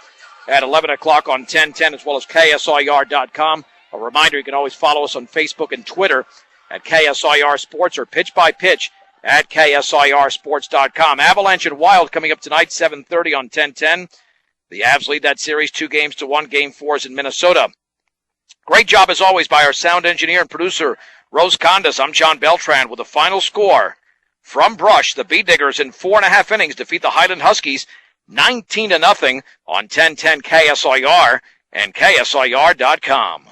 at 11 o'clock on 1010, as well as KSIR.com. A reminder, you can always follow us on Facebook and Twitter at KSIR Sports or Pitch by Pitch at KSIRsports.com. Avalanche and Wild coming up tonight, 7:30 on 1010. The Avs lead that series 2-1. Game 4 is in Minnesota. Great job, as always, by our sound engineer and producer, Rose Condas. I'm John Beltran with the final score. From Brush, the Bee Diggers in 4.5 innings defeat the Highland Huskies 19-0 on 1010 KSIR and KSIR.com.